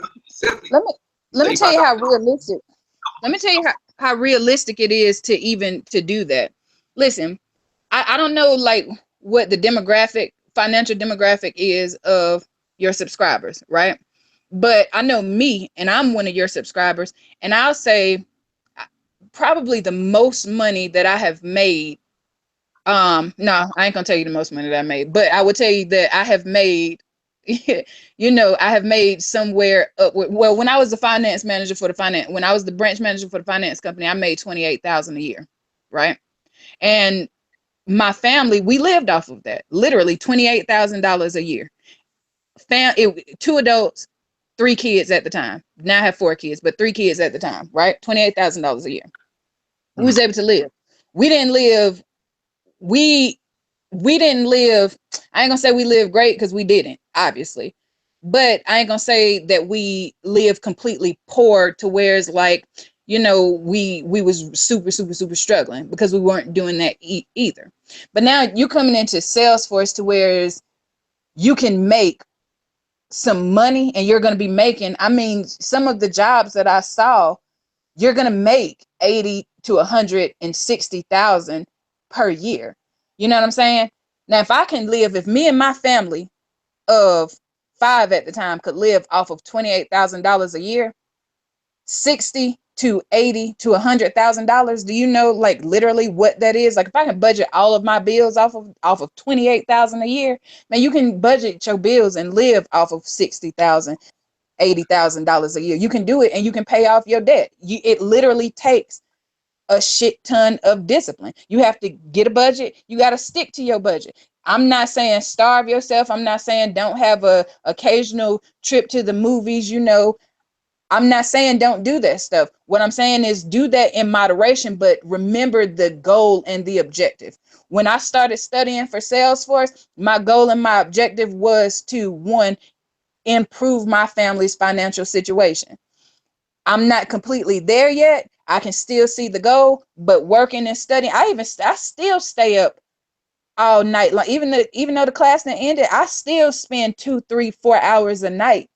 Let me tell you how realistic. Let me tell you how realistic it is to do that. Listen, I don't know like what the financial demographic is of your subscribers, right? But I know me, and I'm one of your subscribers, and I'll say probably the most money that I have made. No, I ain't gonna tell you the most money that I made, but I would tell you that I have made I have made somewhere well, when I was the finance manager when I was the branch manager for the finance company, I made $28,000 a year, right? And my family, we lived off of that, literally $28,000 a year. two adults, 3 kids at the time. Now I have 4 kids, but 3 kids at the time, right? $28,000 a year. We was able to live. We didn't live. We we didn't live. I ain't gonna say we lived great because we didn't, obviously. But I ain't gonna say that we live completely poor to where it's like, we was super struggling, because we weren't doing that either. But now you're coming into Salesforce to where you can make some money, and you're going to be making, I mean, some of the jobs that I saw, you're going to make 80 to 160,000 per year. You know what I'm saying? Now, if me and my family of 5 at the time could live off of $28,000 a year, 60 to 80 to $100,000. Do you know, like, literally what that is? Like, if I can budget all of my bills off of 28,000 a year, man, you can budget your bills and live off of 60,000, $80,000 a year. You can do it, and you can pay off your debt. It literally takes a shit ton of discipline. You have to get a budget. You got to stick to your budget. I'm not saying starve yourself. I'm not saying don't have a occasional trip to the movies. I'm not saying don't do that stuff. What I'm saying is do that in moderation, but remember the goal and the objective. When I started studying for Salesforce, my goal and my objective was to, one, improve my family's financial situation. I'm not completely there yet. I can still see the goal, but working and studying, I still stay up all night. Like, even though the class didn't ended, I still spend 2, 3, 4 hours a night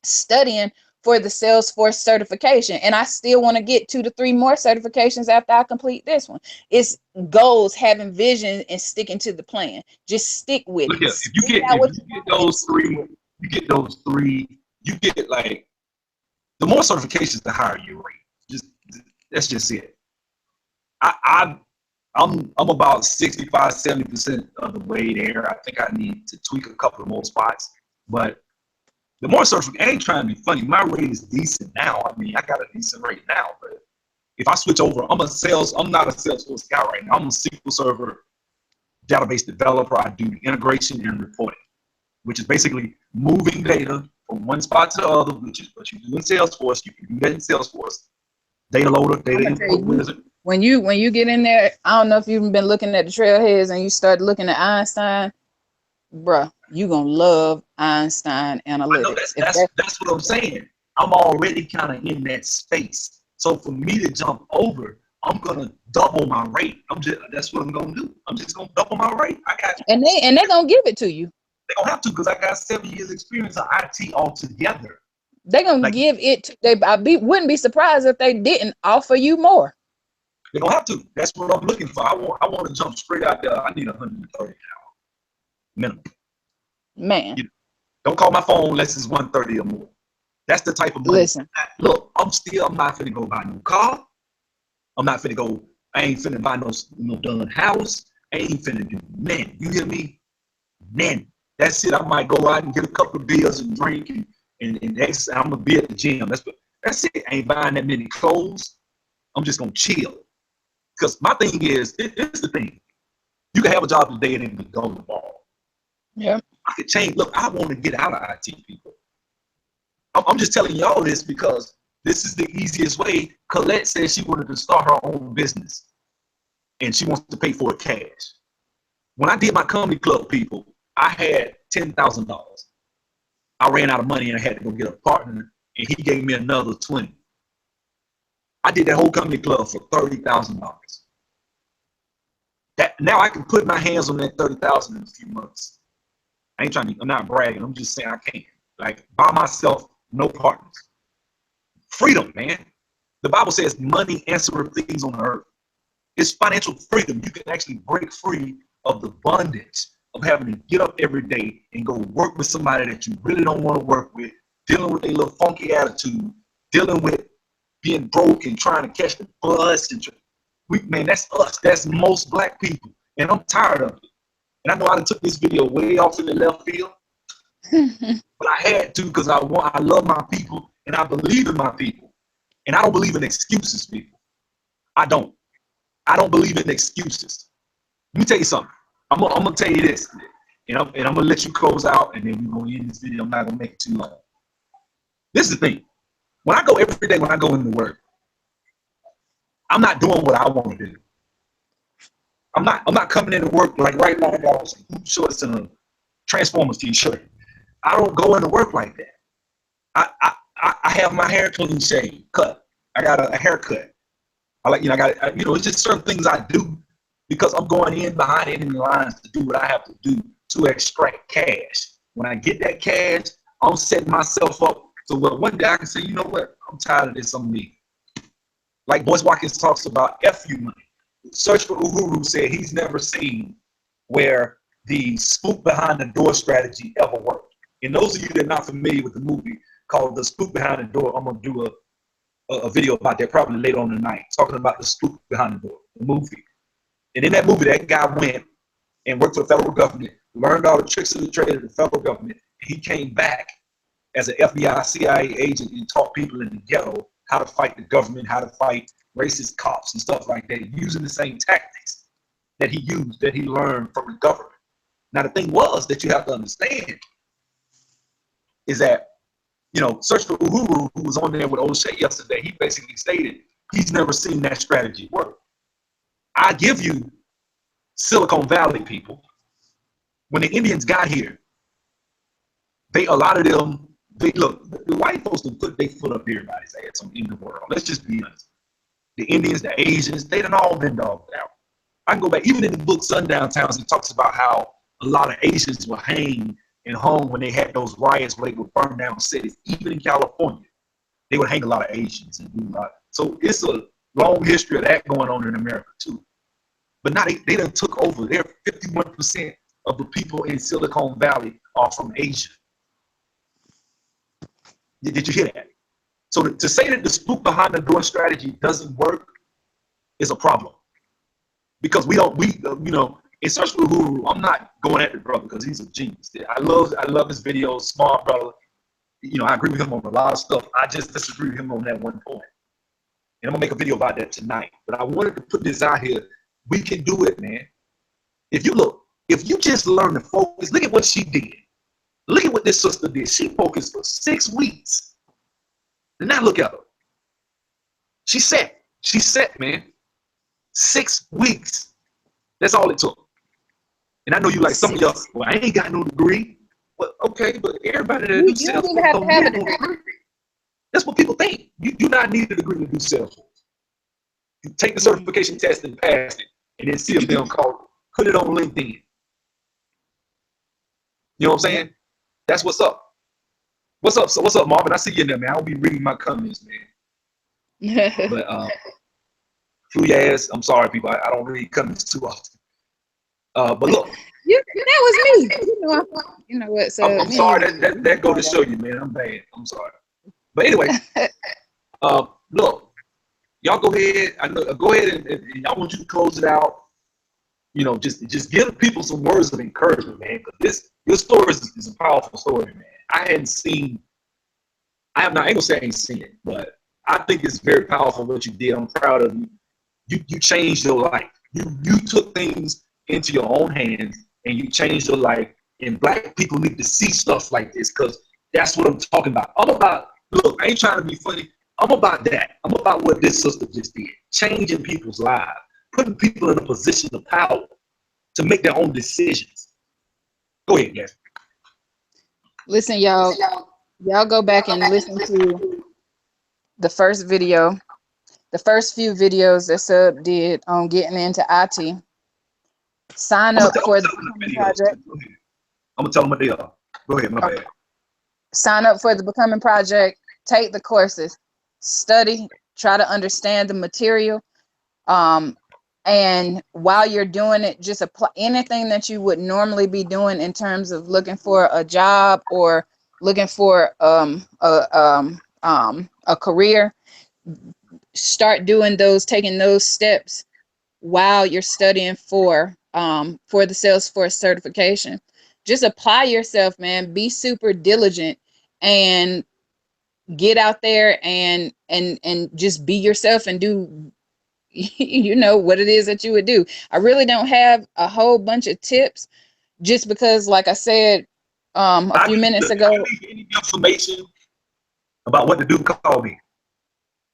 studying for the Salesforce certification, and I still want to get 2 to 3 more certifications after I complete this one. It's goals, having vision, and sticking to the plan. Just stick with Look it. here, if you get those three, you get, like, the more certifications, the higher your rate. Just That's just it. I'm about 65, 70% of the way there. I think I need to tweak a couple of more spots, but the more certifications, I ain't trying to be funny. My rate is decent now. I mean, I got a decent rate now, but if I switch over, I'm not a Salesforce guy right now. I'm a SQL Server database developer. I do the integration and reporting, which is basically moving data from one spot to the other, which is what you do in Salesforce. You can do that in Salesforce. Data loader, data import wizard. When you get in there, I don't know if you've been looking at the trailheads and you start looking at Einstein, bruh, you gonna love Einstein analytics. That's what I'm saying. I'm already kind of in that space. So for me to jump over, I'm gonna double my rate. That's what I'm gonna do. I'm just gonna double my rate. And they're gonna give it to you. They don't have to, because I got 7 years experience of IT altogether. They're gonna give it to, wouldn't be surprised if they didn't offer you more. They don't have to. That's what I'm looking for. I want to jump straight out there. I need 130 an hour minimum. Man. Don't call my phone unless it's 130 or more. That's the type of money. Listen. Look, I'm not finna go buy no car. I'm not finna go. I ain't finna buy no done house. I ain't finna do man. You hear me? Man, that's it. I might go out and get a couple of beers and drink and I'm gonna be at the gym. That's it. I ain't buying that many clothes. I'm just gonna chill. Because my thing is, it's the thing. You can have a job today and then go tomorrow. Yeah. I could change. Look, I want to get out of IT, people. I'm just telling y'all this because this is the easiest way. Colette said she wanted to start her own business, and she wants to pay for it cash. When I did my comedy club, people, I had $10,000. I ran out of money and I had to go get a partner, and he gave me another 20. I did that whole comedy club for $30,000. That now I can put my hands on that $30,000 in a few months. I'm not bragging. I'm just saying I can. Like, by myself, no partners. Freedom, man. The Bible says money answereth things on the earth. It's financial freedom. You can actually break free of the bondage of having to get up every day and go work with somebody that you really don't want to work with, dealing with a little funky attitude, dealing with being broke and trying to catch the bus. Man, that's us. That's most black people. And I'm tired of it. And I know I took this video way off in the left field, but I had to because I love my people and I believe in my people. And I don't believe in excuses, people. I don't believe in excuses. Let me tell you something. I'm gonna tell you this. And I'm gonna let you close out, and then we're gonna end this video. I'm not gonna make it too long. This is the thing. When I go every day, when I go into work, I'm not doing what I want to do. I'm not coming into work like right now. I got some shorts and a Transformers t-shirt. I don't go into work like that. I have my hair clean shaved, cut. I got a haircut. I like, it's just certain things I do because I'm going in behind enemy lines to do what I have to do to extract cash. When I get that cash, I'm setting myself up so one day I can say, you know what, I'm tired of this, I'm me. Like Boyce Watkins talks about FU money. Search for Uhuru said he's never seen where the spook behind the door strategy ever worked. And those of you that are not familiar with the movie called The Spook Behind the Door, I'm going to do a video about that probably later on tonight, talking about the spook behind the door, the movie. And in that movie, that guy went and worked for the federal government, learned all the tricks of the trade of the federal government. And he came back as an FBI, CIA agent and taught people in the ghetto how to fight the government, how to fight racist cops and stuff like that, using the same tactics that he used, that he learned from the government. Now, the thing was that you have to understand is that, Search for Uhuru, who was on there with O'Shea yesterday, he basically stated he's never seen that strategy work. I give you Silicon Valley people. When the Indians got here, a lot of them, look, the white folks can put their foot up everybody's ass in the world. Let's just be honest. The Indians, the Asians, they done all been dogged out. I can go back, even in the book Sundown Towns, it talks about how a lot of Asians were hanged and hung when they had those riots where they would burn down cities. Even in California, they would hang a lot of Asians and do a lot. So it's a long history of that going on in America too. But now they done took over. They're 51% of the people in Silicon Valley are from Asia. Did you hear that? So to say that the spook behind the door strategy doesn't work is a problem. Because especially Uhuru, I'm not going at the brother because he's a genius. I love his videos, smart brother. I agree with him on a lot of stuff. I just disagree with him on that one point. And I'm gonna make a video about that tonight. But I wanted to put this out here. We can do it, man. If you just learn to focus, look at what she did. Look at what this sister did. She focused for 6 weeks. And now look at her. She set, man. 6 weeks. That's all it took. And I know you like some of y'all, well, I ain't got no degree. Well, okay, but everybody that do Salesforce don't need no degree. That's what people think. You do not need a degree to do Salesforce. You take the certification test and pass it, and then see if they'll call it. Put it on LinkedIn. You know what I'm saying? That's what's up. What's up? So what's up, Marvin? I see you in there, man. I'll be reading my comments, man. But I'm sorry, people. I don't read comments too often. But look, that was me. You know what? So I'm sorry that go to show you, man. I'm bad. I'm sorry. But anyway, look, y'all go ahead. Go ahead and I want you to close it out. Just give people some words of encouragement, man. Because your story is a powerful story, man. I ain't gonna say I ain't seen it, but I think it's very powerful what you did. I'm proud of you. You changed your life. You took things into your own hands and you changed your life. And Black people need to see stuff like this because that's what I'm talking about. Look, I ain't trying to be funny. I'm about that. I'm about what this sister just did. Changing people's lives, putting people in a position of power to make their own decisions. Go ahead, guys. Listen, y'all go back and listen to the first video, the first few videos that Sub did on getting into IT. Sign up for the Becoming Project. I'm gonna tell them what they are. Go ahead, my bad. Sign up for the Becoming Project. Take the courses, study, try to understand the material. And while you're doing it, just apply anything that you would normally be doing in terms of looking for a job or looking for a career. Start doing taking those steps while you're studying for the Salesforce certification. Just apply yourself, man. Be super diligent and get out there and just be yourself and do what it is that you would do. I really don't have a whole bunch of tips just because, like I said a I few need minutes to, if ago. you need any information about what to do, call me.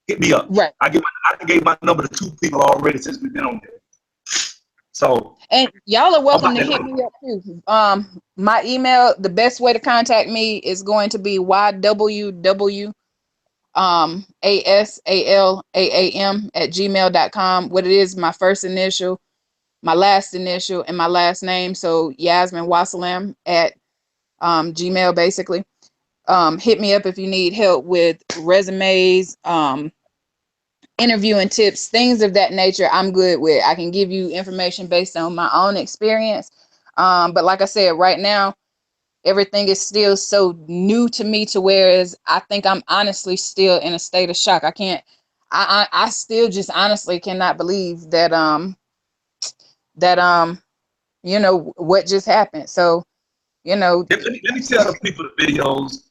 Hit me up. Right. I gave my number to 2 people already since we've been on there. So And y'all are I'm welcome about to that hit life. me up too. My email, the best way to contact me is going to be YWW ASALAAM@gmail.com. What it is, my first initial, my last initial, and my last name. So Yasmin Wasalam at Gmail, basically. Hit me up if you need help with resumes, interviewing tips, things of that nature. I'm good with. I can give you information based on my own experience. But like I said, right now, everything is still so new to me, to whereas I think I'm honestly still in a state of shock. I still just honestly cannot believe that what just happened. So, Let me tell the people the videos,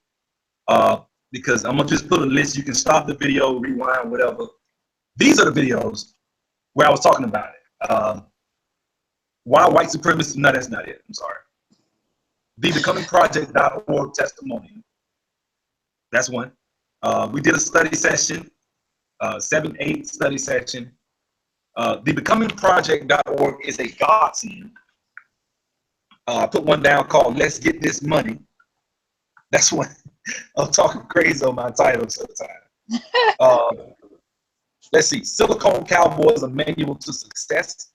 because I'm gonna just put a list. You can stop the video, rewind, whatever. These are the videos where I was talking about it. Why white supremacy? No, that's not it. I'm sorry. TheBecomingProject.org testimonial. That's one. We did a study session, 7-8 study session. TheBecomingProject.org is a godsend. I put one down called "Let's Get This Money." That's one. I'm talking crazy on my title sometimes. Let's see. Silicone Cowboys: A Manual to Success.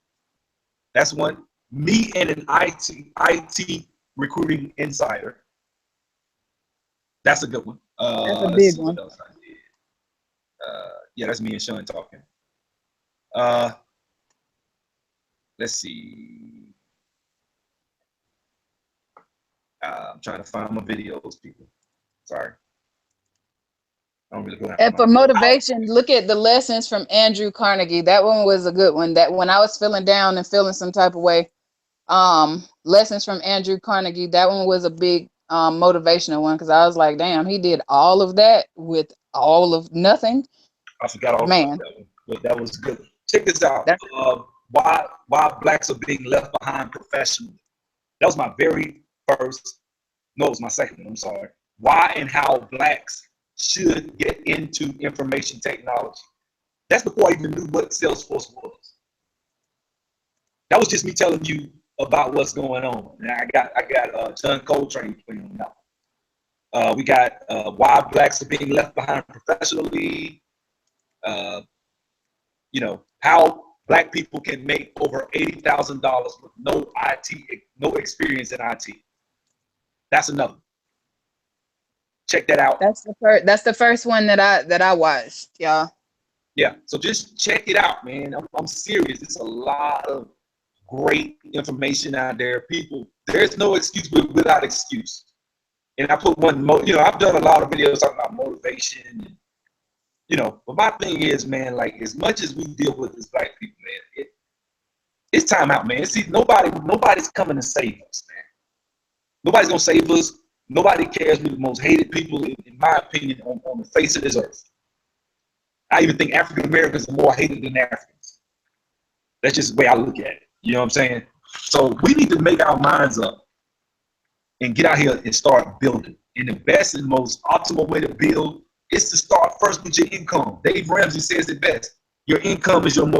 That's one. Me and an IT recruiting insider. That's a good one. that's a Let's big see one. what else I did. Yeah, that's me and Sean talking. Let's see. I'm trying to find my videos, people. Sorry. I don't really go down And my for video. motivation, look at the lessons from Andrew Carnegie. That one was a good one. That when I was feeling down and feeling some type of way, lessons from Andrew Carnegie, that one was a big motivational one, because I was like, damn, he did all of that with all of nothing. I forgot all about Man, that one, but that was good. Check this out. that's Why blacks are being left behind professionally. That was my very first. No, it was my second one. I'm sorry. Why and how blacks should get into information technology. That's before I even knew what Salesforce was. That was just me telling you about what's going on. And I got John Coltrane playing on that. We got why blacks are being left behind professionally. How black people can make over $80,000 with no experience in IT. That's another. Check that out. that's the first one that I watched, y'all. Yeah, so just check it out, man. I'm serious. It's a lot of great information out there. People, there's no excuse without excuse. And I put one, I've done a lot of videos talking about motivation. But my thing is, man, like as much as we deal with as black people, man, it's time out, man. See, nobody's coming to save us, man. Nobody's gonna save us. Nobody cares. We're the most hated people, in my opinion, on the face of this earth. I even think African Americans are more hated than Africans. That's just the way I look at it. You know what I'm saying? So we need to make our minds up and get out here and start building. And the best and most optimal way to build is to start first with your income. Dave Ramsey says it best. Your income is your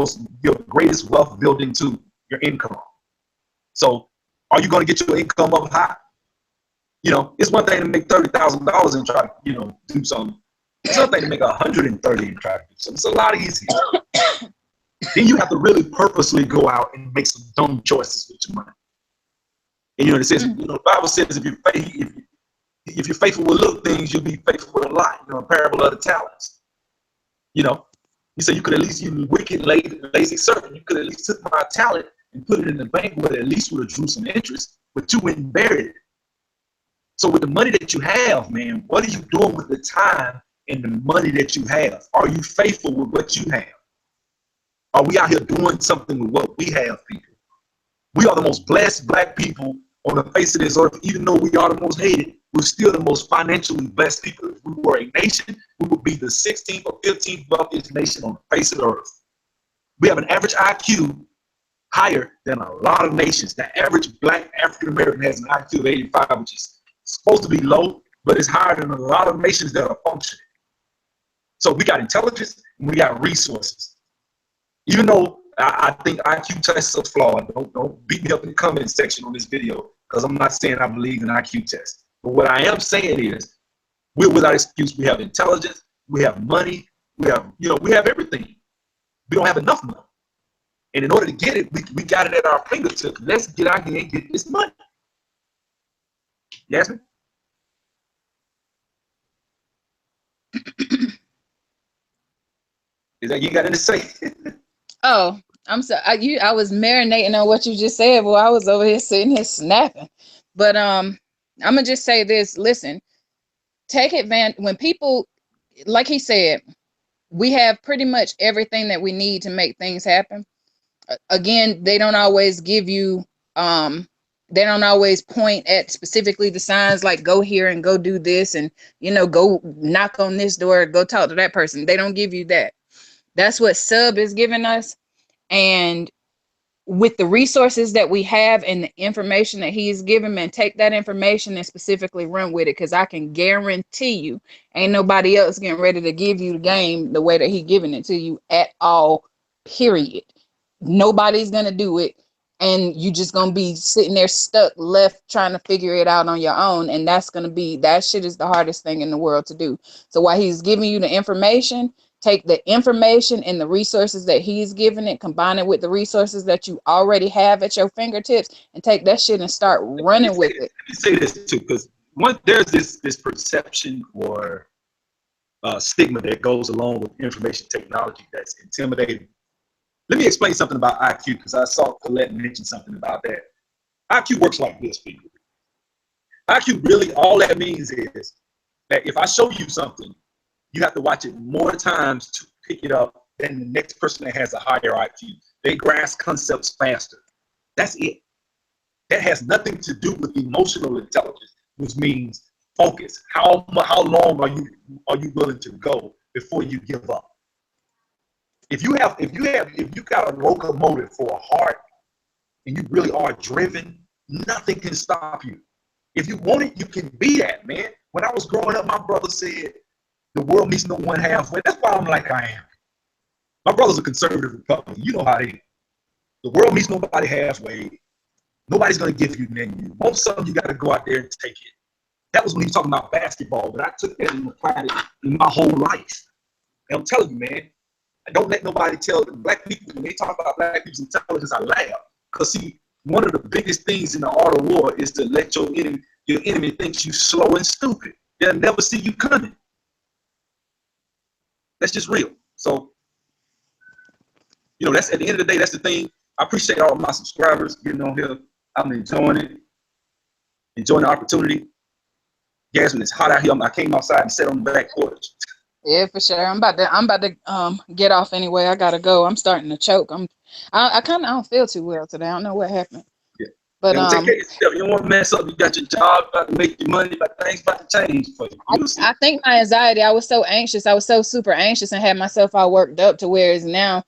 greatest wealth building tool, your income. So are you going to get your income up high? It's one thing to make $30,000 and try to, do something. It's another thing to make $130 and try to do something. It's a lot easier. Then you have to really purposely go out and make some dumb choices with your money. And it says, the Bible says if you're faithful with little things, you'll be faithful with a lot. A parable of the talents. He said you could at least, you wicked, lazy servant, you could at least took my talent and put it in the bank where it at least would have drew some interest, but you went and buried it. So with the money that you have, man, what are you doing with the time and the money that you have? Are you faithful with what you have? Are we out here doing something with what we have, people? We are the most blessed black people on the face of this earth. Even though we are the most hated, we're still the most financially blessed people. If we were a nation, we would be the 16th or 15th wealthiest nation on the face of the earth. We have an average IQ higher than a lot of nations. The average black African American has an IQ of 85, which is supposed to be low, but it's higher than a lot of nations that are functioning. So we got intelligence and we got resources. Even though I think IQ tests are flawed, don't beat me up in the comment section on this video, because I'm not saying I believe in IQ tests. But what I am saying is, we're without excuse. We have intelligence, we have money, we have everything. We don't have enough money. And in order to get it, we got it at our fingertips. Let's get out here and get this money. Yasmin? Is that you got anything to say? Oh, I'm so I was marinating on what you just said. Well, I was over here sitting here snapping. But I'm gonna just say this. Listen, take advantage when people, like he said, we have pretty much everything that we need to make things happen. Again, they don't always give you they don't always point at specifically the signs like go here and go do this and go knock on this door, go talk to that person. They don't give you that. That's what Sub is giving us. And with the resources that we have and the information that he's given, man, take that information and specifically run with it, because I can guarantee you ain't nobody else getting ready to give you the game the way that he's giving it to you at all, period. Nobody's gonna do it, and you just gonna be sitting there stuck left trying to figure it out on your own, and that shit is the hardest thing in the world to do. So while he's giving you the information, take the information and the resources that he's giving it, combine it with the resources that you already have at your fingertips, and take that shit and start running with it. Let me say this too, because there's this perception or stigma that goes along with information technology that's intimidating. Let me explain something about IQ, because I saw Colette mention something about that. IQ works like this, people. IQ really, all that means is that if I show you something, you have to watch it more times to pick it up than the next person that has a higher IQ. They grasp concepts faster. That's it. That has nothing to do with emotional intelligence, which means focus. How long are you willing to go before you give up? If you got a locomotive for a heart and you really are driven, nothing can stop you. If you want it, you can be that, man. When I was growing up, my brother said, the world meets no one halfway. That's why I'm like I am. My brother's a conservative Republican. You know how they is. The world meets nobody halfway. Nobody's going to give you nothing. You want something, you got to go out there and take it. That was when he was talking about basketball, but I took that and applied it in my whole life. And I'm telling you, man, I don't let nobody tell black people, when they talk about black people's intelligence, I laugh. Because, see, one of the biggest things in the art of war is to let your enemy think you slow and stupid. They'll never see you coming. That's just real. So, that's at the end of the day, that's the thing. I appreciate all of my subscribers getting on here. I'm enjoying it, enjoying the opportunity. Yasmin, it's hot out here. I came outside and sat on the back porch. Yeah, for sure. I'm about to get off anyway. I gotta go. I'm starting to choke. I don't feel too well today. I don't know what happened. Yeah. But take care of yourself. You don't want to mess up. You got your job, about to make your money, but things about to change for you. I think my anxiety, I was so anxious. I was so super anxious and had myself all worked up to where it's now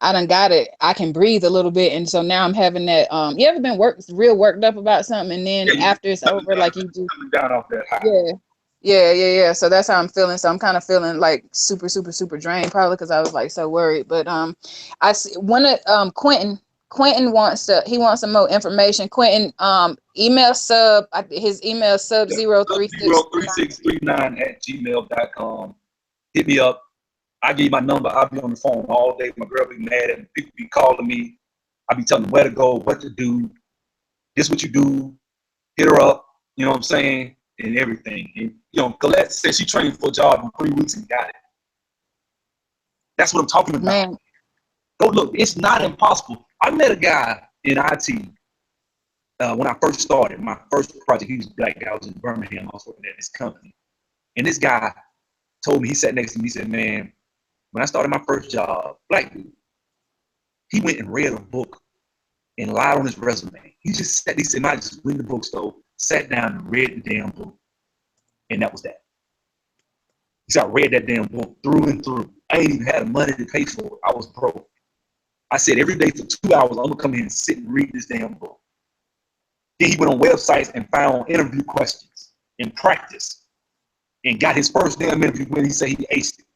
I done got it. I can breathe a little bit. And so now I'm having that, you ever been real worked up about something, and then after it's over, like you do. Coming down off that high. Yeah. So that's how I'm feeling. So I'm kind of feeling like super, super, super drained, probably because I was like so worried. But I see one of Quentin wants some more information. Quentin, email Sub, his email sub 03639@gmail.com. Hit me up. I give you my number. I'll be on the phone all day. My girl be mad at me. People be calling me. I'll be telling them where to go, what to do. This what you do. Hit her up. You know what I'm saying? And everything. And Colette said she trained for a job in 3 weeks and got it. That's what I'm talking about. Man. Go look. It's not impossible. I met a guy in IT when I first started. My first project, he was a black guy. I was in Birmingham. I was working at this company. And this guy told me, he sat next to me, he said, man, when I started my first job, black dude, he went and read a book and lied on his resume. He said, I just went to the bookstore, sat down and read the damn book. And that was that. He said, I read that damn book through and through. I ain't even had the money to pay for it. I was broke. I said every day for 2 hours, I'm gonna come in and sit and read this damn book. Then he went on websites and found interview questions and practice and got his first damn interview when he said he aced it.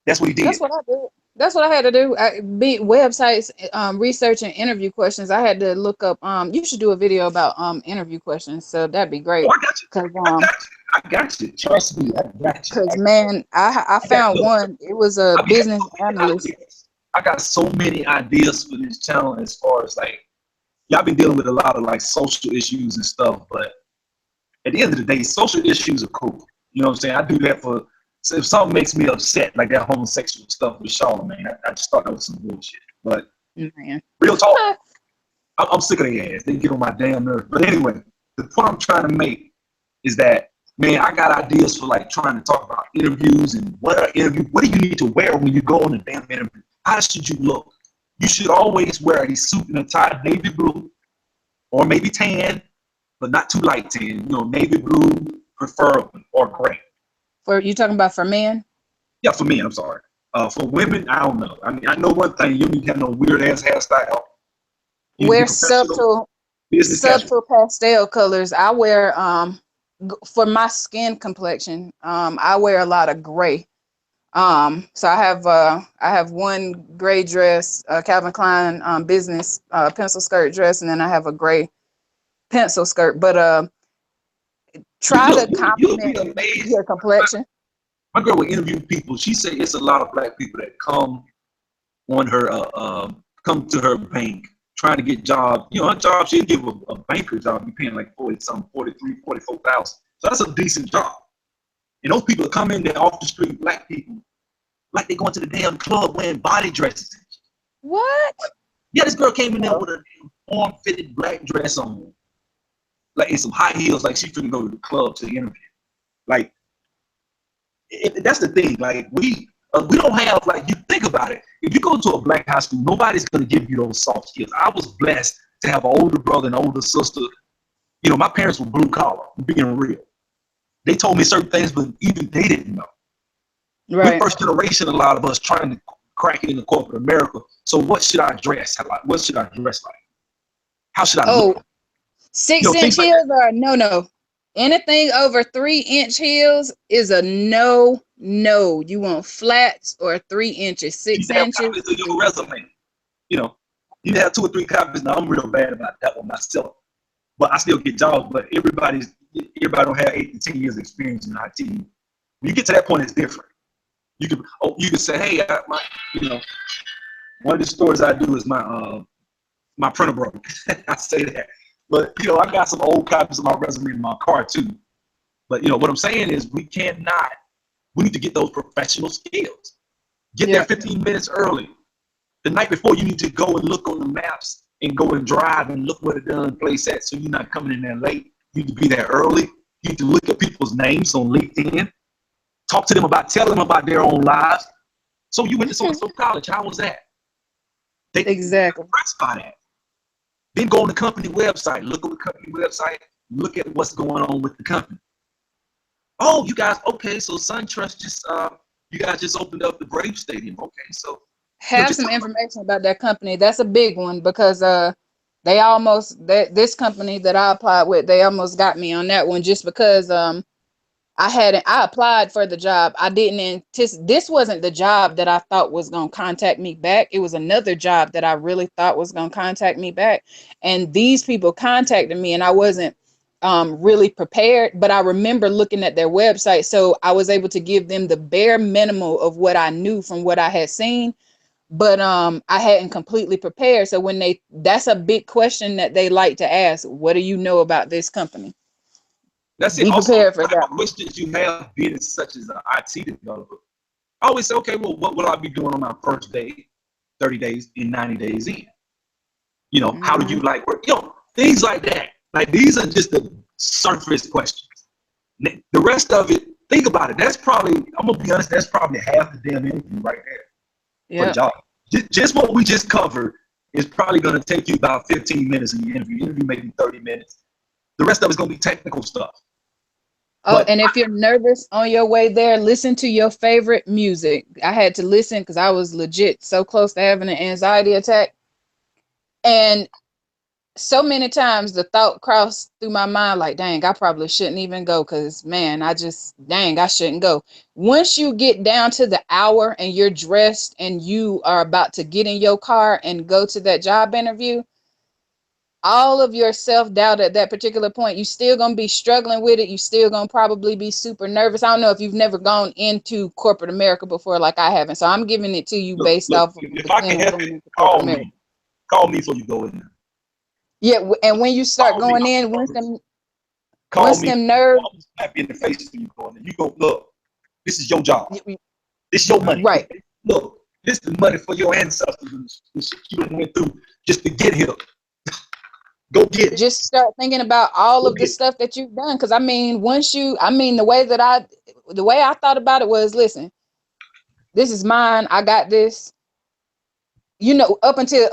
That's what he did. That's what I did. That's what I had to do. Be websites, research and interview questions. I had to look up. You should do a video about interview questions. So that'd be great. Oh, I got you. Cause I got you. Trust me, I got you. Cause man, I found one. It was a business analyst. I got so many ideas for this channel as far as like, y'all been dealing with a lot of like social issues and stuff, but at the end of the day, social issues are cool. You know what I'm saying? I do that for, so if something makes me upset, like that homosexual stuff with Charlamagne, I just thought that was some bullshit. But man, real talk, I'm sick of their ass. They get on my damn nerves. But anyway, the point I'm trying to make is that, man, I got ideas for like trying to talk about interviews and what do you need to wear when you go on a damn interview? How should you look? You should always wear a suit and a tie, navy blue, or maybe tan, but not too light tan. You know, navy blue, preferably, or gray. For you talking about for men? Yeah, for men, I'm sorry. For women, I don't know. I mean, I know one thing: you need to have no weird ass hairstyle. Wear subtle pastel colors. I wear for my skin complexion. I wear a lot of gray. So I have one gray dress, Calvin Klein business pencil skirt dress, and then I have a gray pencil skirt. But try to compliment your complexion. My girl would interview people. She said it's a lot of black people that come on her come to her bank trying to get jobs. You know, her job, she'll give a banker job, be paying like 44,000. So that's a decent job. And those people that come in there off the street, black people, like they going to the damn club wearing body dresses. What? Yeah, this girl came in there with a form-fitted black dress on, like in some high heels, like she couldn't go to the club to the interview. Like, that's the thing. Like we don't have, like, you think about it. If you go to a black high school, nobody's gonna give you those soft skills. I was blessed to have an older brother and older sister. You know, my parents were blue collar, being real. They told me certain things, but even they didn't know. Right. We're first generation, a lot of us trying to crack it into corporate America. So what should I dress? What should I dress like? How should I look? 6-inch heels are no. Anything over 3-inch heels is a no. You want flats or 3 inches, 6 inches. You have your resume. You know, you have 2 or 3 copies. Now I'm real bad about that one myself, but I still get jobs. But everybody don't have 8 to 10 years experience in IT. When you get to that point, it's different. You can say, hey, one of the stories I do is my printer broke. I say that. But, I got some old copies of my resume in my car too. But, what I'm saying is we need to get those professional skills. Get there 15 minutes early. The night before, you need to go and look on the maps and go and drive and look where the done place at. So you're not coming in there late. You need to be there early. You need to look at people's names on LinkedIn. Tell them about their own lives. So you went to so-and-so college. How was that? Exactly. Impressed by that. Then go on the company website. Look at the company website. Look at what's going on with the company. Oh, you guys, okay, so SunTrust you guys just opened up the Braves Stadium. Okay, so have some information about that company. That's a big one because this company that I applied with, they almost got me on that one just because I applied for the job. I didn't anticipate, this wasn't the job that I thought was going to contact me back. It was another job that I really thought was going to contact me back. And these people contacted me and I wasn't really prepared, but I remember looking at their website. So I was able to give them the bare minimum of what I knew from what I had seen, but I hadn't completely prepared. So that's a big question that they like to ask. What do you know about this company? That's it. Also, prepared for that. Questions you have being such as an IT developer. I always say, okay, well, what will I be doing on my first day, 30 days, and 90 days in? How do you like work? Things like that. Like, these are just the surface questions. The rest of it, think about it. That's probably, I'm going to be honest, that's probably half the damn interview right there. For the job. Just what we just covered is probably going to take you about 15 minutes in the interview. Interview maybe 30 minutes. The rest of it's going to be technical stuff. Oh, and if you're nervous on your way there, listen to your favorite music. I had to listen because I was legit so close to having an anxiety attack. And so many times the thought crossed through my mind, like, dang, I probably shouldn't even go because, man, dang, I shouldn't go. Once you get down to the hour and you're dressed and you are about to get in your car and go to that job interview, all of your self-doubt at that particular point, you still gonna be struggling with it. You still gonna probably be super nervous. I don't know if you've never gone into corporate America before, like I haven't. So I'm giving it to you based Look, off of if the I can experience help going it, into corporate America. call me before you go in there. Yeah, and when you start Call me. going in, Call once me. them nerves, I'll slap you in the face when you go in there. You go, look, this is your job. This is your money. right? Look, this is money for your ancestors and the shit you went through just to get here. Go get it. Just start thinking about all Go of the get it. stuff that you've done. Because I mean, the way I thought about it was, listen, this is mine. I got this. You know, up until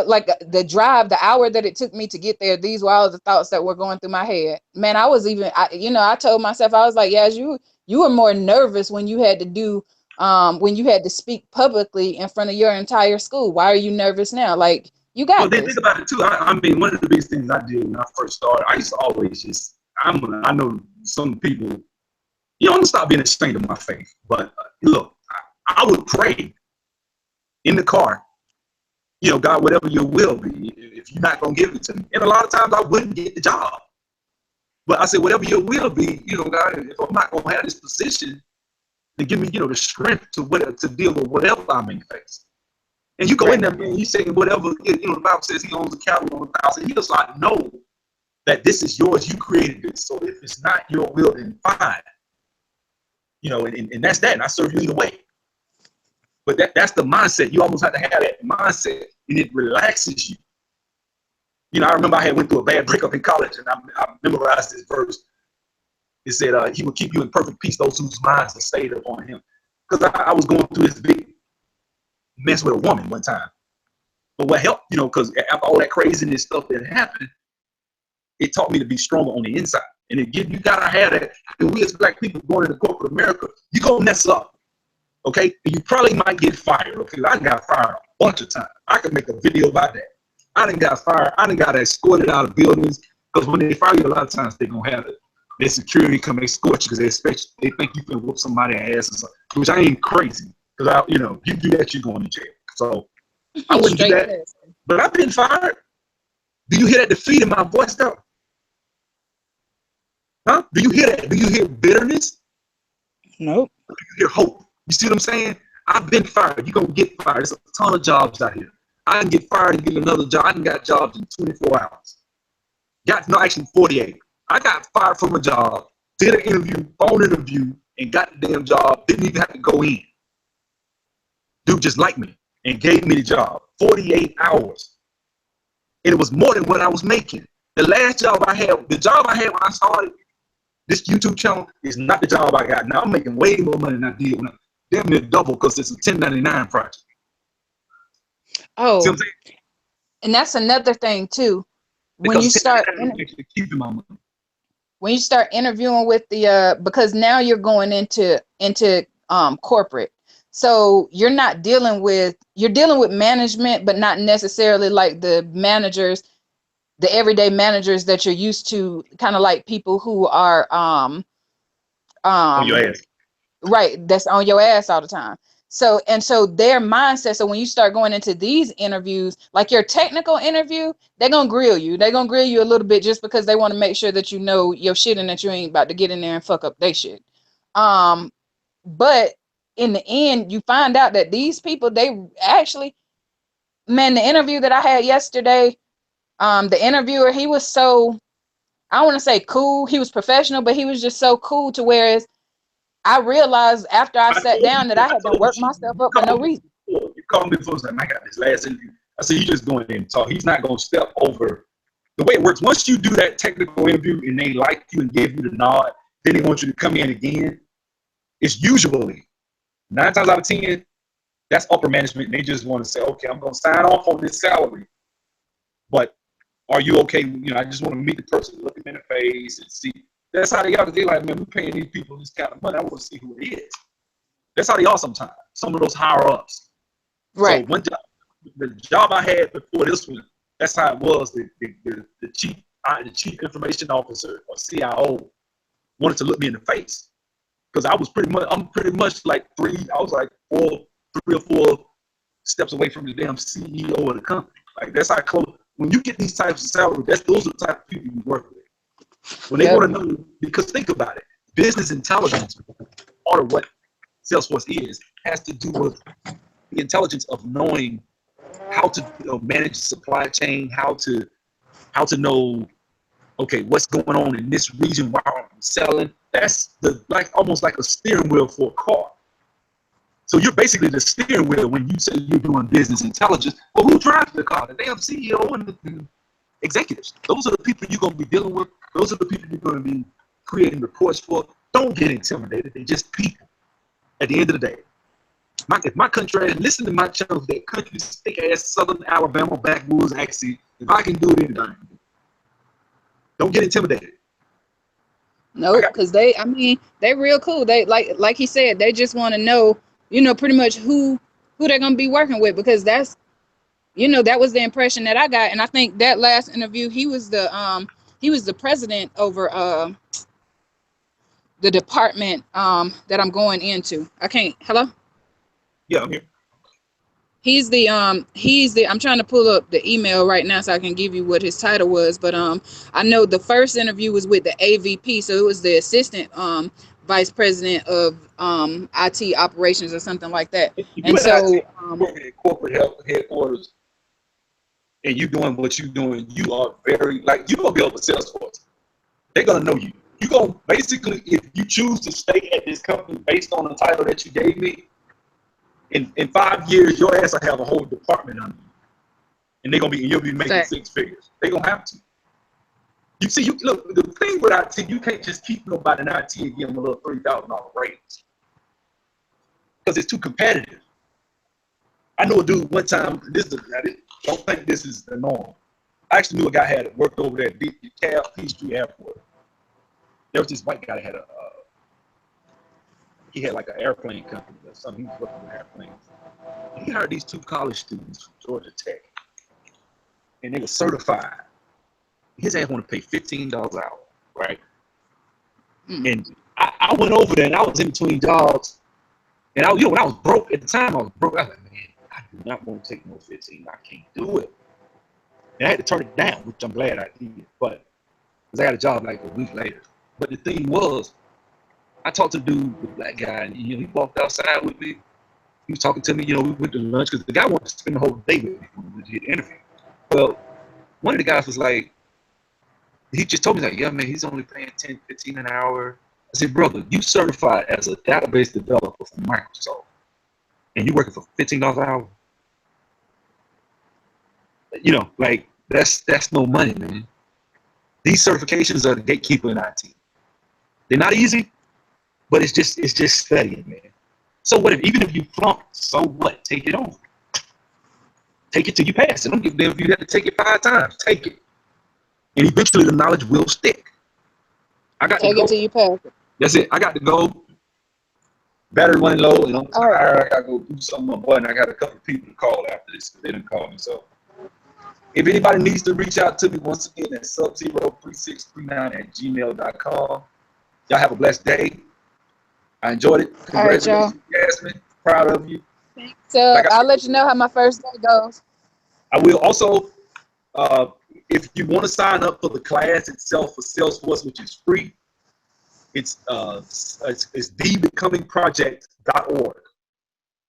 like the drive, the hour that it took me to get there, these were all the thoughts that were going through my head. Man, I told myself, I was like, yeah, you were more nervous when you had to do when you had to speak publicly in front of your entire school. Why are you nervous now? Like, you Well, got they think this. about it too. I mean, one of the biggest things I did when I first started, I used to always I know some people, I'm gonna stop being ashamed of my faith. But look, I would pray in the car, God, whatever your will be, if you're not gonna give it to me. And a lot of times I wouldn't get the job. But I said, whatever your will be, God, if I'm not gonna have this position, then give me, the strength to deal with whatever I may face. And you go in there, man, he's saying whatever, the Bible says he owns the cattle on 1,000. He does not know that this is yours. You created this. So if it's not your will, then fine. And that's that. And I serve you either way. But that's the mindset. You almost have to have that mindset, and it relaxes you. I remember I had went through a bad breakup in college, and I memorized this verse. It said, he will keep you in perfect peace, those whose minds are stayed upon him. Because I was going through this big mess with a woman one time. But what helped, because after all that craziness stuff that happened, it taught me to be stronger on the inside. And you gotta have that. And we as black people going into corporate America, you gonna mess up, okay? And you probably might get fired. Okay, I got fired a bunch of times. I can make a video about that. I done got fired. I done got escorted out of buildings, because when they fire you, a lot of times they gonna have their security come escort you because they think you can whoop somebody's ass or something. Which I ain't crazy, because you do that, you're going to jail. So I wouldn't do that. But I've been fired. Do you hear that defeat in my voice though? Huh? Do you hear that? Do you hear bitterness? Nope. Do you hear hope? You see what I'm saying? I've been fired. You're going to get fired. There's a ton of jobs out here. I can get fired and get another job. I can got jobs in 24 hours. Actually 48. I got fired from a job, did an interview, phone interview, and got the damn job. Didn't even have to go in. Dude just liked me and gave me the job. 48 hours. And it was more than what I was making. The job I had when I started this YouTube channel is not the job I got now. I'm making way more money than I did when damn near double, because it's a 1099 project. Oh, and that's another thing too. When you start interviewing with because now you're going into corporate, so you're dealing with management, but not necessarily like the managers, the everyday managers that you're used to, kind of like people who are on your ass. Right, that's on your ass all the time. So their mindset. So when you start going into these interviews, like your technical interview, they're gonna grill you. They're gonna grill you a little bit just because they want to make sure that you know your shit and that you ain't about to get in there and fuck up their shit. But in the end, you find out that these people, they actually, man, the interview that I had yesterday, the interviewer, he was so, I don't want to say cool. He was professional, but he was just so cool to whereas I realized after I sat down that I had to work myself up for no reason. You called me before, like, I got this last interview. I said, you just go in there and talk. He's not going to step over. The way it works, once you do that technical interview and they like you and give you the nod, then they want you to come in again. It's usually 9 times out of 10, that's upper management. And they just want to say, okay, I'm going to sign off on this salary. But are you okay? I just want to meet the person, look them in the face and see. That's how they are. They like, man, we're paying these people this kind of money. I want to see who it is. That's how they are sometimes. Some of those higher ups. Right. So one job, the job I had before this one, that's how it was. The chief information officer or CIO wanted to look me in the face because I'm pretty much like three or four steps away from the damn CEO of the company. Like that's how close. When you get these types of salaries, those are the type of people you work with. When they want to know, because think about it, business intelligence, part of what Salesforce has to do with the intelligence of knowing how to manage the supply chain, how to know, okay, what's going on in this region while I'm selling. That's almost like a steering wheel for a car. So you're basically the steering wheel when you say you're doing business intelligence. Well, who drives the car? The damn CEO and the executives. Those are the people you're going to be dealing with. Those are the people you're going to be creating reports for. Don't get intimidated. They're just people. At the end of the day, if my country, listen to my channel, that country stick ass Southern Alabama backwoods accent. If I can do it, anything. Don't get intimidated. Nope, because they real cool. They like he said, they just want to know, pretty much who they're gonna be working with, because that's, that was the impression that I got. And I think that last interview, he was the president over the department that I'm going into. Hello? Yeah, I'm here. He's the I'm trying to pull up the email right now so I can give you what his title was, but I know the first interview was with the AVP, so it was the assistant vice president of IT operations or something like that. And so working at corporate headquarters and you doing what you're doing, you are very, like, you're gonna be able to Salesforce. They're gonna know you. You're gonna basically, if you choose to stay at this company based on the title that you gave me, in 5 years, your ass will have a whole department under you, and you'll be making six figures. They're gonna have to. You see, look, the thing with IT, you can't just keep nobody in IT and give them a little $3,000 raise because it's too competitive. I know a dude one time. Don't think this is the norm. I actually knew a guy had worked over there at Peachtree Airport. There was this white guy that had he had like an airplane company or something. He was working with airplanes. He hired these two college students from Georgia Tech, and they were certified. His ass wanted to pay $15 an hour, right? And I went over there, and I was in between jobs, and when I was broke at the time, I was like, man, I do not want to take no 15. I can't do it. And I had to turn it down, which I'm glad I did, but because I got a job like a week later. But the thing was, I talked to the dude, the black guy, and he walked outside with me. He was talking to me, we went to lunch because the guy wanted to spend the whole day with me for the interview. Well, one of the guys was like, he just told me, like, yeah, man, he's only paying 10, 15 an hour. I said, brother, you certified as a database developer for Microsoft, and you working for $15 an hour? Like, that's no money, man. These certifications are the gatekeeper in IT. They're not easy, but it's just studying, man. So what even if you flunk, so what? Take it on. Take it till you pass it. Don't give a damn if you have to take it 5 times. Take it. And eventually the knowledge will stick. Take it till you pass it. That's it. I got to go. Battery running low, and I'm tired. I got to go do something on my button. I got a couple of people to call after this because they didn't call me. So if anybody needs to reach out to me, once again, at sub03639@gmail.com. Y'all have a blessed day. I enjoyed it. Congratulations, Jasmine. Proud of you. So I'll let you know how my first day goes. I will also, if you want to sign up for the class itself for Salesforce, which is free, it's thebecomingproject.org.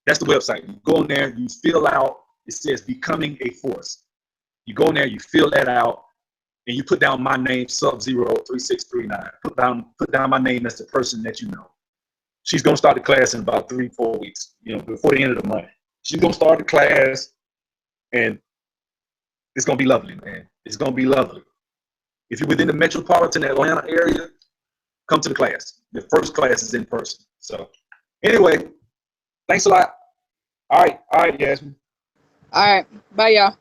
That's the website. You go in there, you fill out, it says Becoming a Force. You go in there, you fill that out, and you put down my name, sub03639. Put down my name as the person that you know. She's going to start the class in about 3-4 weeks, before the end of the month. She's going to start the class, and it's going to be lovely, man. It's going to be lovely. If you're within the metropolitan Atlanta area, come to the class. The first class is in person. So anyway, thanks a lot. All right, Jasmine. All right. Bye, y'all.